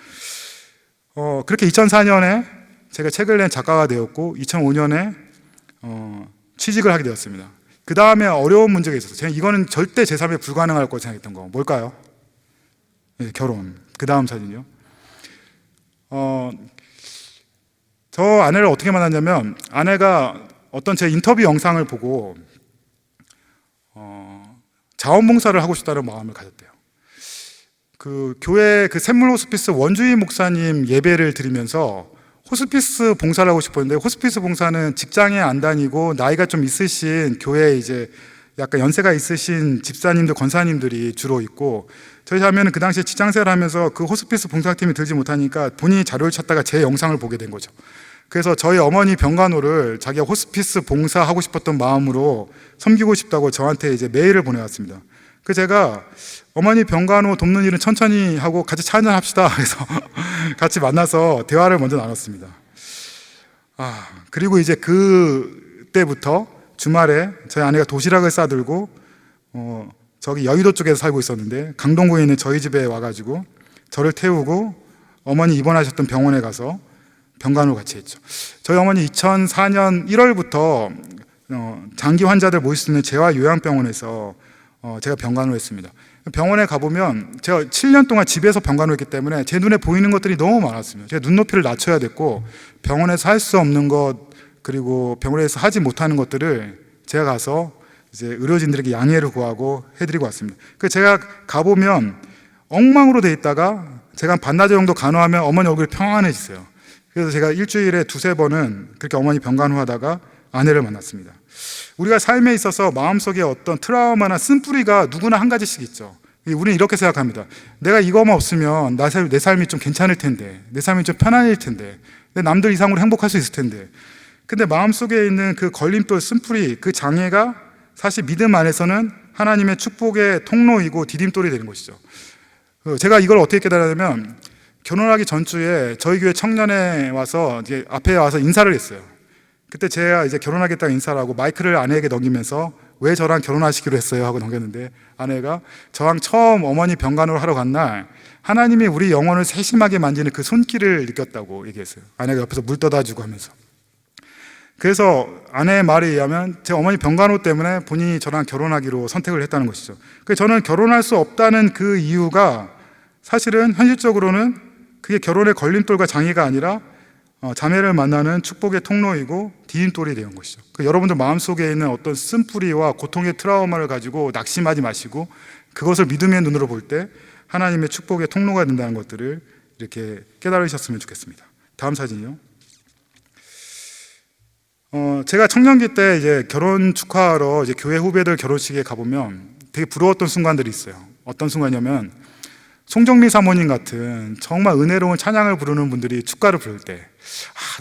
그렇게 2004년에 제가 책을 낸 작가가 되었고 2005년에 취직을 하게 되었습니다. 그 다음에 어려운 문제가 있었어요. 제가 이거는 절대 제 삶에 불가능할 거라고 생각했던 거 뭘까요? 네, 결혼. 그 다음 사진이요. 저 아내를 어떻게 만났냐면, 아내가 어떤 제 인터뷰 영상을 보고 자원봉사를 하고 싶다는 마음을 가졌대요. 그 교회 그 샘물 호스피스 원주희 목사님 예배를 드리면서 호스피스 봉사를 하고 싶었는데, 호스피스 봉사는 직장에 안 다니고 나이가 좀 있으신 교회에 이제 약간 연세가 있으신 집사님들, 권사님들이 주로 있고, 저희 자매는 그 당시에 직장생활 하면서 그 호스피스 봉사팀이 들지 못하니까 본인이 자료를 찾다가 제 영상을 보게 된 거죠. 그래서 저희 어머니 병간호를 자기가 호스피스 봉사하고 싶었던 마음으로 섬기고 싶다고 저한테 이제 메일을 보내왔습니다. 그래서 제가 어머니 병간호 돕는 일은 천천히 하고 같이 차 한잔 합시다. 그래서 같이 만나서 대화를 먼저 나눴습니다. 그리고 이제 그때부터 주말에 저희 아내가 도시락을 싸들고 저기 여의도 쪽에서 살고 있었는데 강동구에 있는 저희 집에 와가지고 저를 태우고 어머니 입원하셨던 병원에 가서 병간호를 같이 했죠. 저희 어머니 2004년 1월부터 장기 환자들 모실 수 있는 재활요양병원에서 제가 병간호를 했습니다. 병원에 가보면 제가 7년 동안 집에서 병간호했기 때문에 제 눈에 보이는 것들이 너무 많았습니다. 제가 눈높이를 낮춰야 됐고, 병원에서 할 수 없는 것, 그리고 병원에서 하지 못하는 것들을 제가 가서 이제 의료진들에게 양해를 구하고 해드리고 왔습니다. 그래서 제가 가보면 엉망으로 돼 있다가 제가 한 반나절 정도 간호하면 어머니 얼굴이 평안해지세요. 그래서 제가 일주일에 2-3번은 그렇게 어머니 병간호하다가 아내를 만났습니다. 우리가 삶에 있어서 마음속에 어떤 트라우마나 쓴뿌리가 누구나 한 가지씩 있죠. 우리는 이렇게 생각합니다. 내가 이거만 없으면 내 삶이 좀 괜찮을 텐데, 내 삶이 좀 편안해질 텐데, 내 남들 이상으로 행복할 수 있을 텐데. 근데 마음속에 있는 그 걸림돌, 쓴뿌리, 그 장애가 사실 믿음 안에서는 하나님의 축복의 통로이고 디딤돌이 되는 것이죠. 제가 이걸 어떻게 깨달았냐면 결혼하기 전주에 저희 교회 청년회 와서 이제 앞에 와서 인사를 했어요. 그때 제가 이제 결혼하겠다고 인사를 하고 마이크를 아내에게 넘기면서 왜 저랑 결혼하시기로 했어요 하고 넘겼는데, 아내가 저랑 처음 어머니 병간호를 하러 간 날 하나님이 우리 영혼을 세심하게 만지는 그 손길을 느꼈다고 얘기했어요. 아내가 옆에서 물 떠다 주고 하면서. 그래서 아내의 말에 의하면 제 어머니 병간호 때문에 본인이 저랑 결혼하기로 선택을 했다는 것이죠. 그래서 저는 결혼할 수 없다는 그 이유가 사실은 현실적으로는 그게 결혼의 걸림돌과 장애가 아니라 자매를 만나는 축복의 통로이고 디딤돌이 되는 것이죠. 여러분들 마음속에 있는 어떤 쓴뿌리와 고통의 트라우마를 가지고 낙심하지 마시고 그것을 믿음의 눈으로 볼 때 하나님의 축복의 통로가 된다는 것들을 이렇게 깨달으셨으면 좋겠습니다. 다음 사진이요. 제가 청년기 때 이제 결혼 축하하러 이제 교회 후배들 결혼식에 가보면 되게 부러웠던 순간들이 있어요. 어떤 순간이냐면 송정미 사모님 같은 정말 은혜로운 찬양을 부르는 분들이 축가를 부를 때,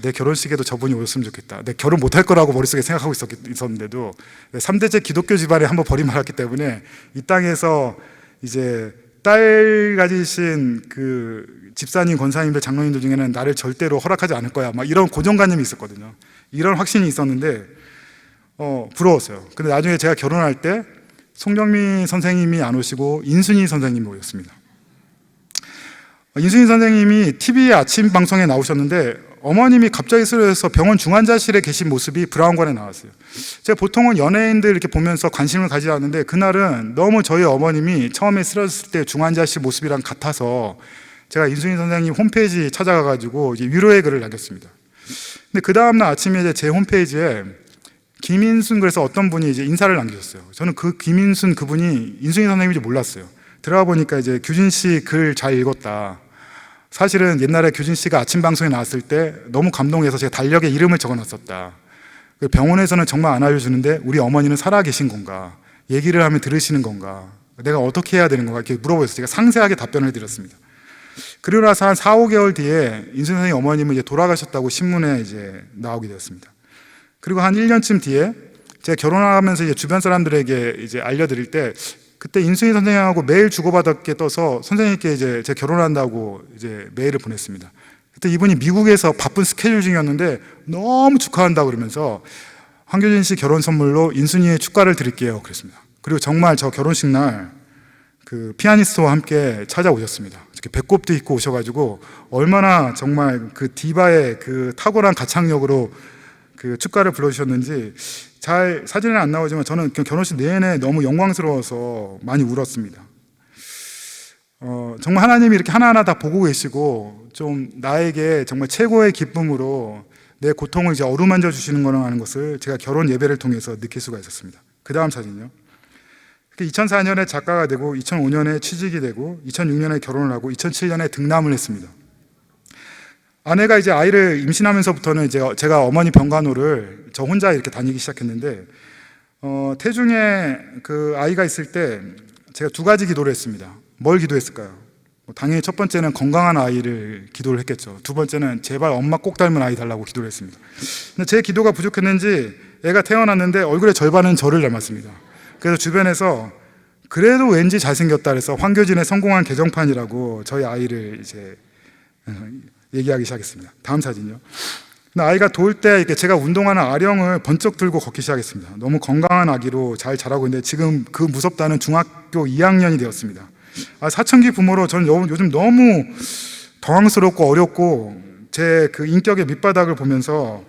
내 결혼식에도 저분이 오셨으면 좋겠다. 내 결혼 못할 거라고 머릿속에 생각하고 있었는데도 3대째 기독교 집안에 한번 버림받았기 때문에 이 땅에서 이제 딸 가지신 그 집사님, 권사님들, 장로님들 중에는 나를 절대로 허락하지 않을 거야. 막 이런 고정관념이 있었거든요. 이런 확신이 있었는데 부러웠어요. 근데 나중에 제가 결혼할 때 송정미 선생님이 안 오시고 인순이 선생님이 오셨습니다. 인순이 선생님이 TV 아침 방송에 나오셨는데 어머님이 갑자기 쓰러져서 병원 중환자실에 계신 모습이 브라운관에 나왔어요. 제가 보통은 연예인들 이렇게 보면서 관심을 가지지 않는데 그날은 너무 저희 어머님이 처음에 쓰러졌을 때 중환자실 모습이랑 같아서 제가 인순이 선생님 홈페이지 찾아가가지고 이제 위로의 글을 남겼습니다. 근데 그 다음날 아침에 이제 제 홈페이지에 김인순, 그래서 어떤 분이 이제 인사를 남기셨어요. 저는 그 김인순 그분이 인순이 선생님인지 몰랐어요. 들어가 보니까 이제 규진 씨 글 잘 읽었다. 사실은 옛날에 규진 씨가 아침 방송에 나왔을 때 너무 감동해서 제가 달력에 이름을 적어놨었다. 병원에서는 정말 안 알려주는데 우리 어머니는 살아계신 건가? 얘기를 하면 들으시는 건가? 내가 어떻게 해야 되는 건가? 이렇게 물어보셔서 제가 상세하게 답변을 드렸습니다. 그리고 나서 한 4, 5개월 뒤에 인순 선생님 어머님은 이제 돌아가셨다고 신문에 이제 나오게 되었습니다. 그리고 한 1년쯤 뒤에 제가 결혼하면서 이제 주변 사람들에게 이제 알려드릴 때 그때 인순이 선생님하고 메일 주고받았게 떠서 선생님께 이제 제가 결혼한다고 이제 메일을 보냈습니다. 그때 이분이 미국에서 바쁜 스케줄 중이었는데 너무 축하한다고 그러면서 황교진 씨 결혼 선물로 인순이의 축가를 드릴게요 그랬습니다. 그리고 정말 저 결혼식 날 그 피아니스트와 함께 찾아오셨습니다. 이렇게 배꼽도 입고 오셔가지고 얼마나 정말 그 디바의 그 탁월한 가창력으로 그 축가를 불러주셨는지 잘 사진은 안 나오지만 저는 결혼식 내내 너무 영광스러워서 많이 울었습니다. 정말 하나님이 이렇게 하나하나 다 보고 계시고 좀 나에게 정말 최고의 기쁨으로 내 고통을 이제 어루만져 주시는 거라는 것을 제가 결혼 예배를 통해서 느낄 수가 있었습니다. 그 다음 사진요. 2004년에 작가가 되고 2005년에 취직이 되고 2006년에 결혼을 하고 2007년에 등남을 했습니다. 아내가 이제 아이를 임신하면서부터는 이제 제가 어머니 병간호를 저 혼자 이렇게 다니기 시작했는데 태중에 그 아이가 있을 때 제가 2가지 기도를 했습니다. 뭘 기도했을까요? 당연히 첫 번째는 건강한 아이를 기도를 했겠죠. 2번째는 제발 엄마 꼭 닮은 아이 달라고 기도를 했습니다. 근데 제 기도가 부족했는지 애가 태어났는데 얼굴의 절반은 저를 닮았습니다. 그래서 주변에서 그래도 왠지 잘생겼다 그래서 황교진의 성공한 개정판이라고 저희 아이를 이제 얘기하기 시작했습니다. 다음 사진요. 아이가 돌 때 이렇게 제가 운동하는 아령을 번쩍 들고 걷기 시작했습니다. 너무 건강한 아기로 잘 자라고 있는데 지금 그 무섭다는 중학교 2학년이 되었습니다. 사춘기 부모로 저는 요즘 너무 당황스럽고 어렵고 제 그 인격의 밑바닥을 보면서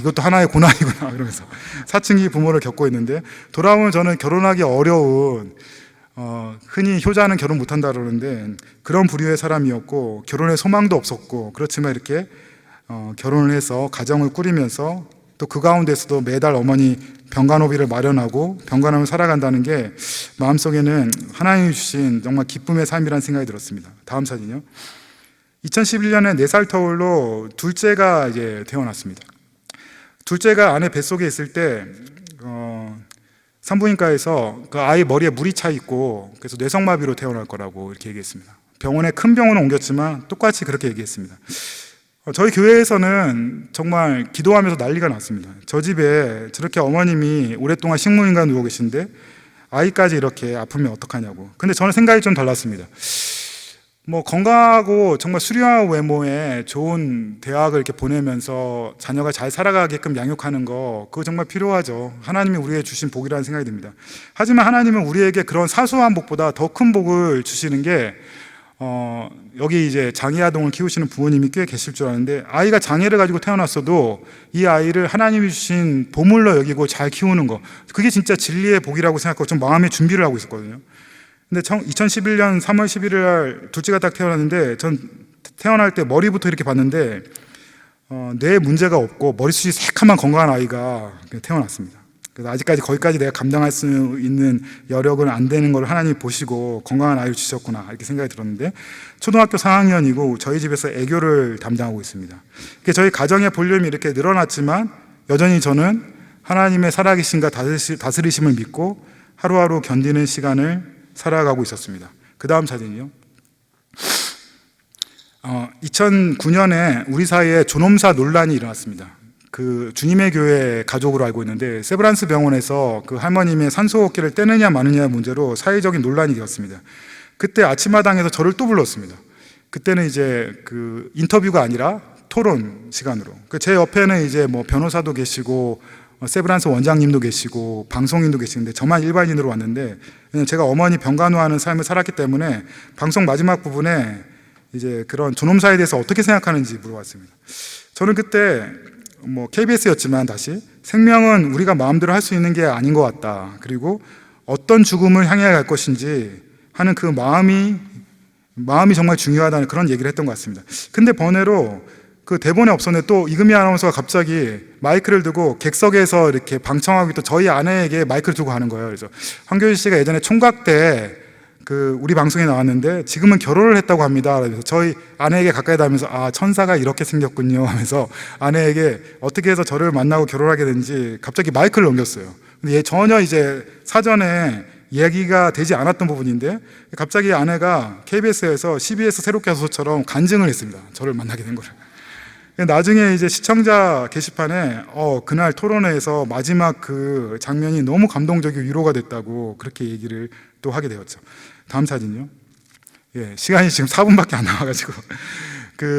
이것도 하나의 고난이구나 이러면서 사춘기 부모를 겪고 있는데 돌아오면 저는 결혼하기 어려운 흔히 효자는 결혼 못한다 그러는데 그런 부류의 사람이었고 결혼에 소망도 없었고 그렇지만 이렇게 결혼을 해서 가정을 꾸리면서 또 그 가운데서도 매달 어머니 병간호비를 마련하고 병간호를 살아간다는 게 마음속에는 하나님이 주신 정말 기쁨의 삶이라는 생각이 들었습니다. 다음 사진요. 2011년에 4살 터울로 둘째가 이제 태어났습니다. 둘째가 아내 뱃속에 있을 때 산부인과에서 그 아이 머리에 물이 차 있고 그래서 뇌성마비로 태어날 거라고 이렇게 얘기했습니다. 병원에 큰 병원은 옮겼지만 똑같이 그렇게 얘기했습니다. 저희 교회에서는 정말 기도하면서 난리가 났습니다. 저 집에 저렇게 어머님이 오랫동안 식물인간 누워 계신데 아이까지 이렇게 아프면 어떡하냐고. 근데 저는 생각이 좀 달랐습니다. 뭐 건강하고 정말 수려한 외모에 좋은 대학을 이렇게 보내면서 자녀가 잘 살아가게끔 양육하는 거, 그거 정말 필요하죠. 하나님이 우리에게 주신 복이라는 생각이 듭니다. 하지만 하나님은 우리에게 그런 사소한 복보다 더 큰 복을 주시는 게 여기 이제 장애 아동을 키우시는 부모님이 꽤 계실 줄 아는데, 아이가 장애를 가지고 태어났어도 이 아이를 하나님이 주신 보물로 여기고 잘 키우는 거, 그게 진짜 진리의 복이라고 생각하고 좀 마음의 준비를 하고 있었거든요. 근데 2011년 3월 11일 날 둘째가 딱 태어났는데, 전 태어날 때 머리부터 이렇게 봤는데 뇌에 문제가 없고 머리숱이 새카만 건강한 아이가 태어났습니다. 그래서 아직까지 거기까지 내가 감당할 수 있는 여력은 안 되는 걸 하나님이 보시고 건강한 아이를 주셨구나, 이렇게 생각이 들었는데, 초등학교 4학년이고 저희 집에서 애교를 담당하고 있습니다. 저희 가정의 볼륨이 이렇게 늘어났지만 여전히 저는 하나님의 살아계심과 다스리심을 믿고 하루하루 견디는 시간을 살아가고 있었습니다. 그 다음 사진이요. 2009년에 우리 사이에 존엄사 논란이 일어났습니다. 그 주님의 교회 가족으로 알고 있는데, 세브란스 병원에서 그 할머님의 산소호흡기를 떼느냐 마느냐 문제로 사회적인 논란이 되었습니다. 그때 아침마당에서 저를 또 불렀습니다. 그때는 이제 그 인터뷰가 아니라 토론 시간으로. 제 옆에는 이제 뭐 변호사도 계시고 세브란스 원장님도 계시고 방송인도 계시는데, 저만 일반인으로 왔는데, 제가 어머니 병간호하는 삶을 살았기 때문에 방송 마지막 부분에 이제 그런 존엄사에 대해서 어떻게 생각하는지 물어봤습니다. 저는 그때 뭐 KBS였지만 다시 생명은 우리가 마음대로 할 수 있는 게 아닌 것 같다, 그리고 어떤 죽음을 향해 갈 것인지 하는 그 마음이 정말 중요하다는 그런 얘기를 했던 것 같습니다. 근데 번외로 그 대본에 없었는데 또 이금희 아나운서가 갑자기 마이크를 두고 객석에서 이렇게 방청하고 있던 저희 아내에게 마이크를 두고 하는 거예요. 그래서 황교진 씨가 예전에 총각 때 그 우리 방송에 나왔는데 지금은 결혼을 했다고 합니다. 그래서 저희 아내에게 가까이 닿으면서 아, 천사가 이렇게 생겼군요 하면서 아내에게 어떻게 해서 저를 만나고 결혼하게 된지 갑자기 마이크를 넘겼어요. 근데 얘 전혀 이제 사전에 얘기가 되지 않았던 부분인데 갑자기 아내가 KBS에서 CBS 새롭게 하소서처럼 간증을 했습니다. 저를 만나게 된 거를. 나중에 이제 시청자 게시판에 그날 토론회에서 마지막 그 장면이 너무 감동적이고 위로가 됐다고 그렇게 얘기를 또 하게 되었죠. 다음 사진요. 예, 시간이 지금 4분밖에 안 남아가지고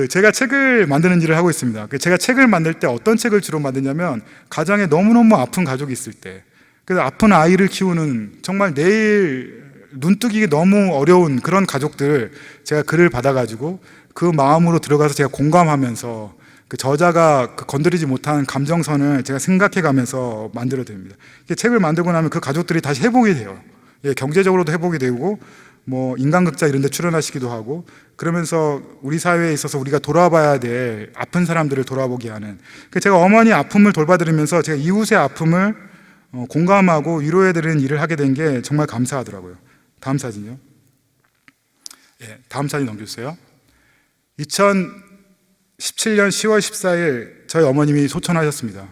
제가 책을 만드는 일을 하고 있습니다. 제가 책을 만들 때 어떤 책을 주로 만드냐면, 가정에 너무너무 아픈 가족이 있을 때, 그래서 아픈 아이를 키우는 정말 내일 눈뜨기 너무 어려운 그런 가족들, 제가 글을 받아가지고 그 마음으로 들어가서 제가 공감하면서 그 저자가 건드리지 못한 감정선을 제가 생각해가면서 만들어드립니다. 책을 만들고 나면 그 가족들이 다시 회복이 돼요. 예, 경제적으로도 회복이 되고 뭐 인간극장 이런 데 출연하시기도 하고, 그러면서 우리 사회에 있어서 우리가 돌아봐야 될 아픈 사람들을 돌아보게 하는, 제가 어머니 아픔을 돌봐드리면서 제가 이웃의 아픔을 공감하고 위로해드리는 일을 하게 된 게 정말 감사하더라고요. 다음 사진요. 예, 다음 사진 넘겨주세요. 2017년 10월 14일 저희 어머님이 소천하셨습니다.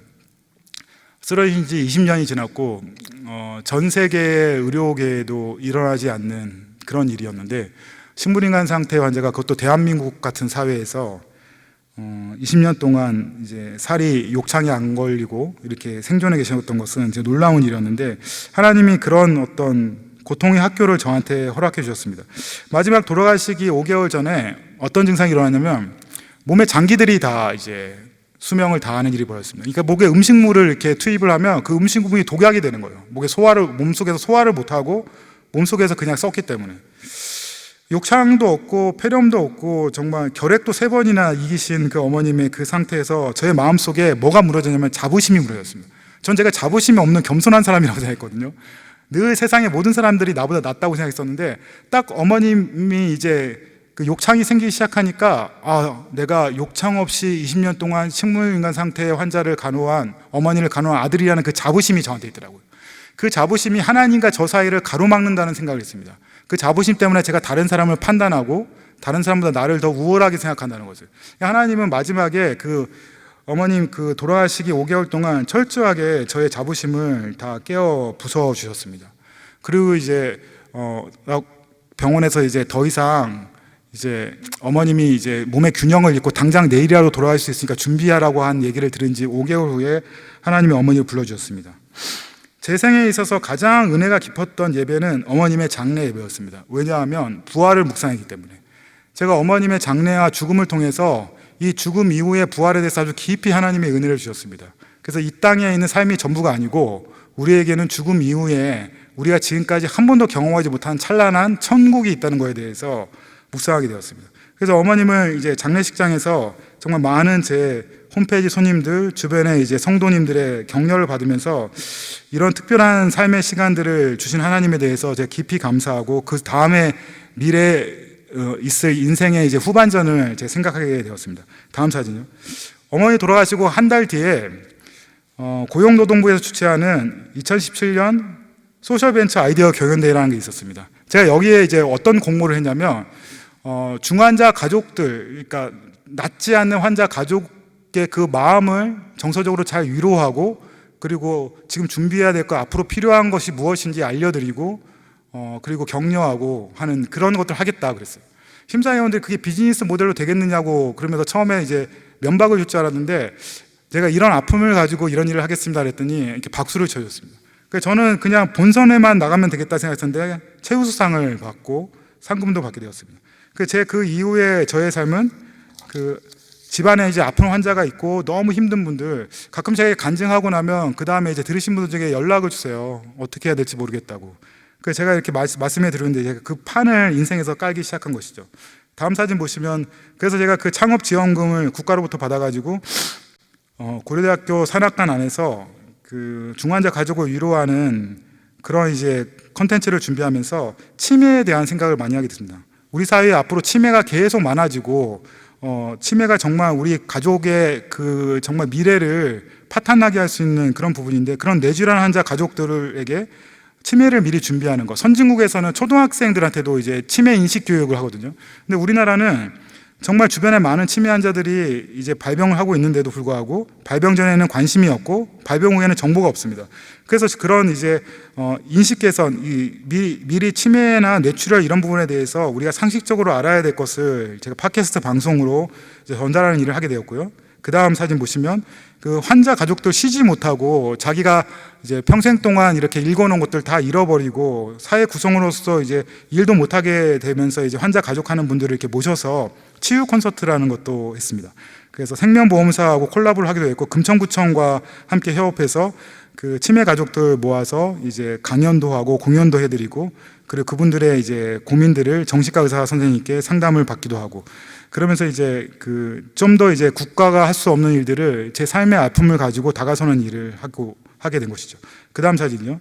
쓰러진 지 20년이 지났고 전 세계의 의료계에도 일어나지 않는 그런 일이었는데, 식물인간 상태 환자가, 그것도 대한민국 같은 사회에서 20년 동안 이제 살이 욕창이 안 걸리고 이렇게 생존해 계셨던 것은 이제 놀라운 일이었는데, 하나님이 그런 어떤 고통의 학교를 저한테 허락해 주셨습니다. 마지막 돌아가시기 5개월 전에 어떤 증상이 일어났냐면, 몸의 장기들이 다 이제 수명을 다하는 일이 벌어졌습니다. 그러니까 목에 음식물을 이렇게 투입을 하면 그 음식물이 독약이 되는 거예요. 몸속에서 소화를 못하고 몸속에서 그냥 썩기 때문에. 욕창도 없고 폐렴도 없고 정말 결핵도 3번이나 이기신 그 어머님의 그 상태에서 저의 마음속에 뭐가 무너졌냐면 자부심이 무너졌습니다. 전 제가 자부심이 없는 겸손한 사람이라고 생각했거든요. 늘 세상의 모든 사람들이 나보다 낫다고 생각했었는데, 딱 어머님이 이제 그 욕창이 생기기 시작하니까 내가 욕창 없이 20년 동안 식물인간 상태의 환자를 간호한, 어머니를 간호한 아들이라는 그 자부심이 저한테 있더라고요. 그 자부심이 하나님과 저 사이를 가로막는다는 생각을 했습니다. 그 자부심 때문에 제가 다른 사람을 판단하고 다른 사람보다 나를 더 우월하게 생각한다는 거죠. 하나님은 마지막에 그 어머님 그 돌아가시기 5개월 동안 철저하게 저의 자부심을 다 깨어 부숴 주셨습니다. 그리고 이제 병원에서 이제 더 이상 이제 어머님이 이제 몸의 균형을 잃고 당장 내일이라도 돌아갈 수 있으니까 준비하라고 한 얘기를 들은 지 5개월 후에 하나님이 어머니를 불러주셨습니다. 제 생에 있어서 가장 은혜가 깊었던 예배는 어머님의 장례 예배였습니다. 왜냐하면 부활을 묵상했기 때문에. 제가 어머님의 장례와 죽음을 통해서 이 죽음 이후의 부활에 대해서 아주 깊이 하나님의 은혜를 주셨습니다. 그래서 이 땅에 있는 삶이 전부가 아니고 우리에게는 죽음 이후에 우리가 지금까지 한 번도 경험하지 못한 찬란한 천국이 있다는 것에 대해서 묵상하게 되었습니다. 그래서 어머님을 이제 장례식장에서 정말 많은 제 홈페이지 손님들, 주변의 이제 성도님들의 격려를 받으면서 이런 특별한 삶의 시간들을 주신 하나님에 대해서 제가 깊이 감사하고 그 다음에 미래에 있을 인생의 이제 후반전을 제가 생각하게 되었습니다. 다음 사진요. 어머니 돌아가시고 한 달 뒤에 고용노동부에서 주최하는 2017년 소셜벤처 아이디어 경연대회라는 게 있었습니다. 제가 여기에 이제 어떤 공모를 했냐면 중환자 가족들, 그러니까 낫지 않는 환자 가족의 그 마음을 정서적으로 잘 위로하고 그리고 지금 준비해야 될 거 앞으로 필요한 것이 무엇인지 알려드리고 그리고 격려하고 하는 그런 것들 하겠다 그랬어요. 심사위원들이 그게 비즈니스 모델로 되겠느냐고 그러면서 처음에 이제 면박을 줄 줄 알았는데 제가 이런 아픔을 가지고 이런 일을 하겠습니다 그랬더니 이렇게 박수를 쳐줬습니다. 그래서 저는 그냥 본선에만 나가면 되겠다 생각했는데 최우수상을 받고 상금도 받게 되었습니다. 그 이후에 저의 삶은 그 집안에 이제 아픈 환자가 있고 너무 힘든 분들 가끔 제가 간증하고 나면 그 다음에 이제 들으신 분들 중에 연락을 주세요. 어떻게 해야 될지 모르겠다고. 그래서 제가 이렇게 말씀해 드렸는데 제가 그 판을 인생에서 깔기 시작한 것이죠. 다음 사진 보시면 그래서 제가 그 창업 지원금을 국가로부터 받아가지고 고려대학교 산학관 안에서 그 중환자 가족을 위로하는 그런 이제 컨텐츠를 준비하면서 치매에 대한 생각을 많이 하게 됐습니다. 우리 사회에 앞으로 치매가 계속 많아지고 치매가 정말 우리 가족의 그 정말 미래를 파탄나게 할 수 있는 그런 부분인데 그런 뇌질환 환자 가족들에게 치매를 미리 준비하는 것. 선진국에서는 초등학생들한테도 이제 치매 인식 교육을 하거든요. 근데 우리나라는 정말 주변에 많은 치매 환자들이 이제 발병을 하고 있는데도 불구하고 발병 전에는 관심이 없고 발병 후에는 정보가 없습니다. 그래서 그런 이제 인식 개선, 미리 치매나 뇌출혈 이런 부분에 대해서 우리가 상식적으로 알아야 될 것을 제가 팟캐스트 방송으로 이제 전달하는 일을 하게 되었고요. 그 다음 사진 보시면 그 환자 가족들 쉬지 못하고 자기가 이제 평생 동안 이렇게 읽어놓은 것들 다 잃어버리고 사회 구성으로서 이제 일도 못하게 되면서 이제 환자 가족하는 분들을 이렇게 모셔서 치유 콘서트라는 것도 했습니다. 그래서 생명보험사하고 콜라보를 하기도 했고 금천구청과 함께 협업해서 그 치매 가족들 모아서 이제 강연도 하고 공연도 해드리고 그리고 그분들의 이제 고민들을 정신과 의사 선생님께 상담을 받기도 하고 그러면서 이제 그 좀 더 이제 국가가 할 수 없는 일들을 제 삶의 아픔을 가지고 다가서는 일을 하게 된 것이죠. 그 다음 사진이요.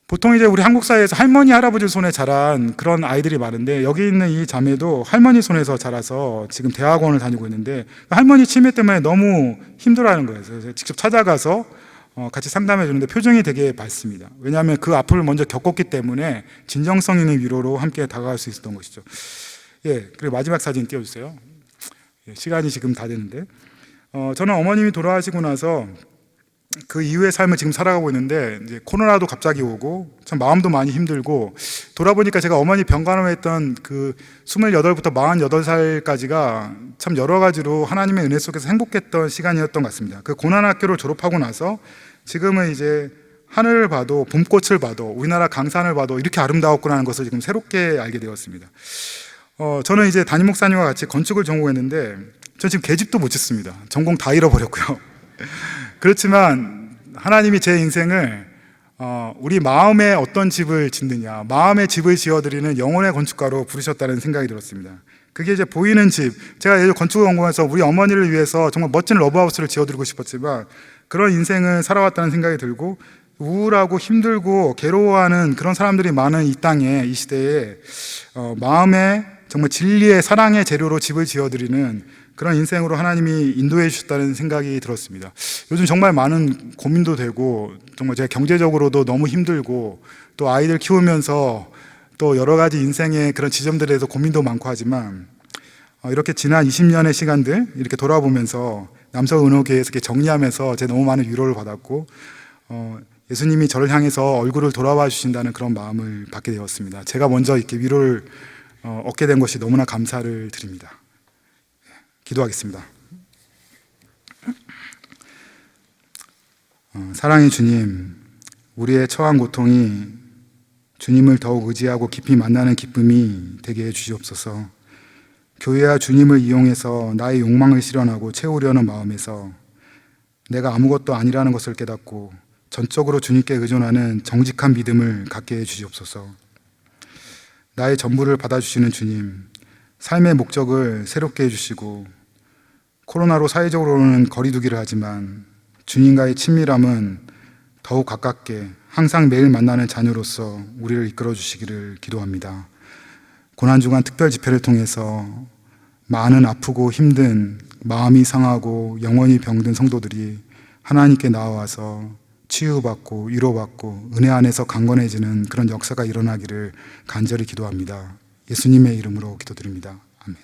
보통 이제 우리 한국 사회에서 할머니, 할아버지 손에 자란 그런 아이들이 많은데 여기 있는 이 자매도 할머니 손에서 자라서 지금 대학원을 다니고 있는데 할머니 치매 때문에 너무 힘들어하는 거예요. 그래서 직접 찾아가서 같이 상담해 주는데 표정이 되게 밝습니다. 왜냐하면 그 아픔을 먼저 겪었기 때문에 진정성 있는 위로로 함께 다가갈 수 있었던 것이죠. 예, 그리고 마지막 사진 띄워주세요. 예, 시간이 지금 다 됐는데 저는 어머님이 돌아가시고 나서 그 이후의 삶을 지금 살아가고 있는데 이제 코로나도 갑자기 오고 참 마음도 많이 힘들고 돌아보니까 제가 어머니 병간호했던 그 28부터 48살까지가 참 여러 가지로 하나님의 은혜 속에서 행복했던 시간이었던 것 같습니다. 그 고난학교를 졸업하고 나서 지금은 이제 하늘을 봐도 봄꽃을 봐도 우리나라 강산을 봐도 이렇게 아름다웠구나 하는 것을 지금 새롭게 알게 되었습니다. 저는 이제 담임 목사님과 같이 건축을 전공했는데 전 지금 계집도 못 짓습니다. 전공 다 잃어버렸고요. 그렇지만 하나님이 제 인생을 우리 마음에 어떤 집을 짓느냐, 마음의 집을 지어드리는 영혼의 건축가로 부르셨다는 생각이 들었습니다. 그게 이제 보이는 집, 제가 예전 건축을 전공해서 우리 어머니를 위해서 정말 멋진 러브하우스를 지어드리고 싶었지만 그런 인생을 살아왔다는 생각이 들고 우울하고 힘들고 괴로워하는 그런 사람들이 많은 이 땅에, 이 시대에 마음의 정말 진리의 사랑의 재료로 집을 지어드리는 그런 인생으로 하나님이 인도해 주셨다는 생각이 들었습니다. 요즘 정말 많은 고민도 되고 정말 제가 경제적으로도 너무 힘들고 또 아이들 키우면서 또 여러 가지 인생의 그런 지점들에 대해서 고민도 많고 하지만 이렇게 지난 20년의 시간들 이렇게 돌아보면서 남서은호교회에서 이렇게 정리하면서 제가 너무 많은 위로를 받았고 예수님이 저를 향해서 얼굴을 돌아봐 주신다는 그런 마음을 받게 되었습니다. 제가 먼저 이렇게 위로를 얻게 된 것이 너무나 감사를 드립니다. 기도하겠습니다. 사랑의 주님, 우리의 처한 고통이 주님을 더욱 의지하고 깊이 만나는 기쁨이 되게 해 주시옵소서. 교회와 주님을 이용해서 나의 욕망을 실현하고 채우려는 마음에서 내가 아무것도 아니라는 것을 깨닫고 전적으로 주님께 의존하는 정직한 믿음을 갖게 해 주시옵소서. 나의 전부를 받아주시는 주님, 삶의 목적을 새롭게 해주시고 코로나로 사회적으로는 거리두기를 하지만 주님과의 친밀함은 더욱 가깝게 항상 매일 만나는 자녀로서 우리를 이끌어 주시기를 기도합니다. 고난주간 특별 집회를 통해서 많은 아프고 힘든 마음이 상하고 영혼이 병든 성도들이 하나님께 나와서 치유받고 위로받고 은혜 안에서 강건해지는 그런 역사가 일어나기를 간절히 기도합니다. 예수님의 이름으로 기도드립니다. 아멘.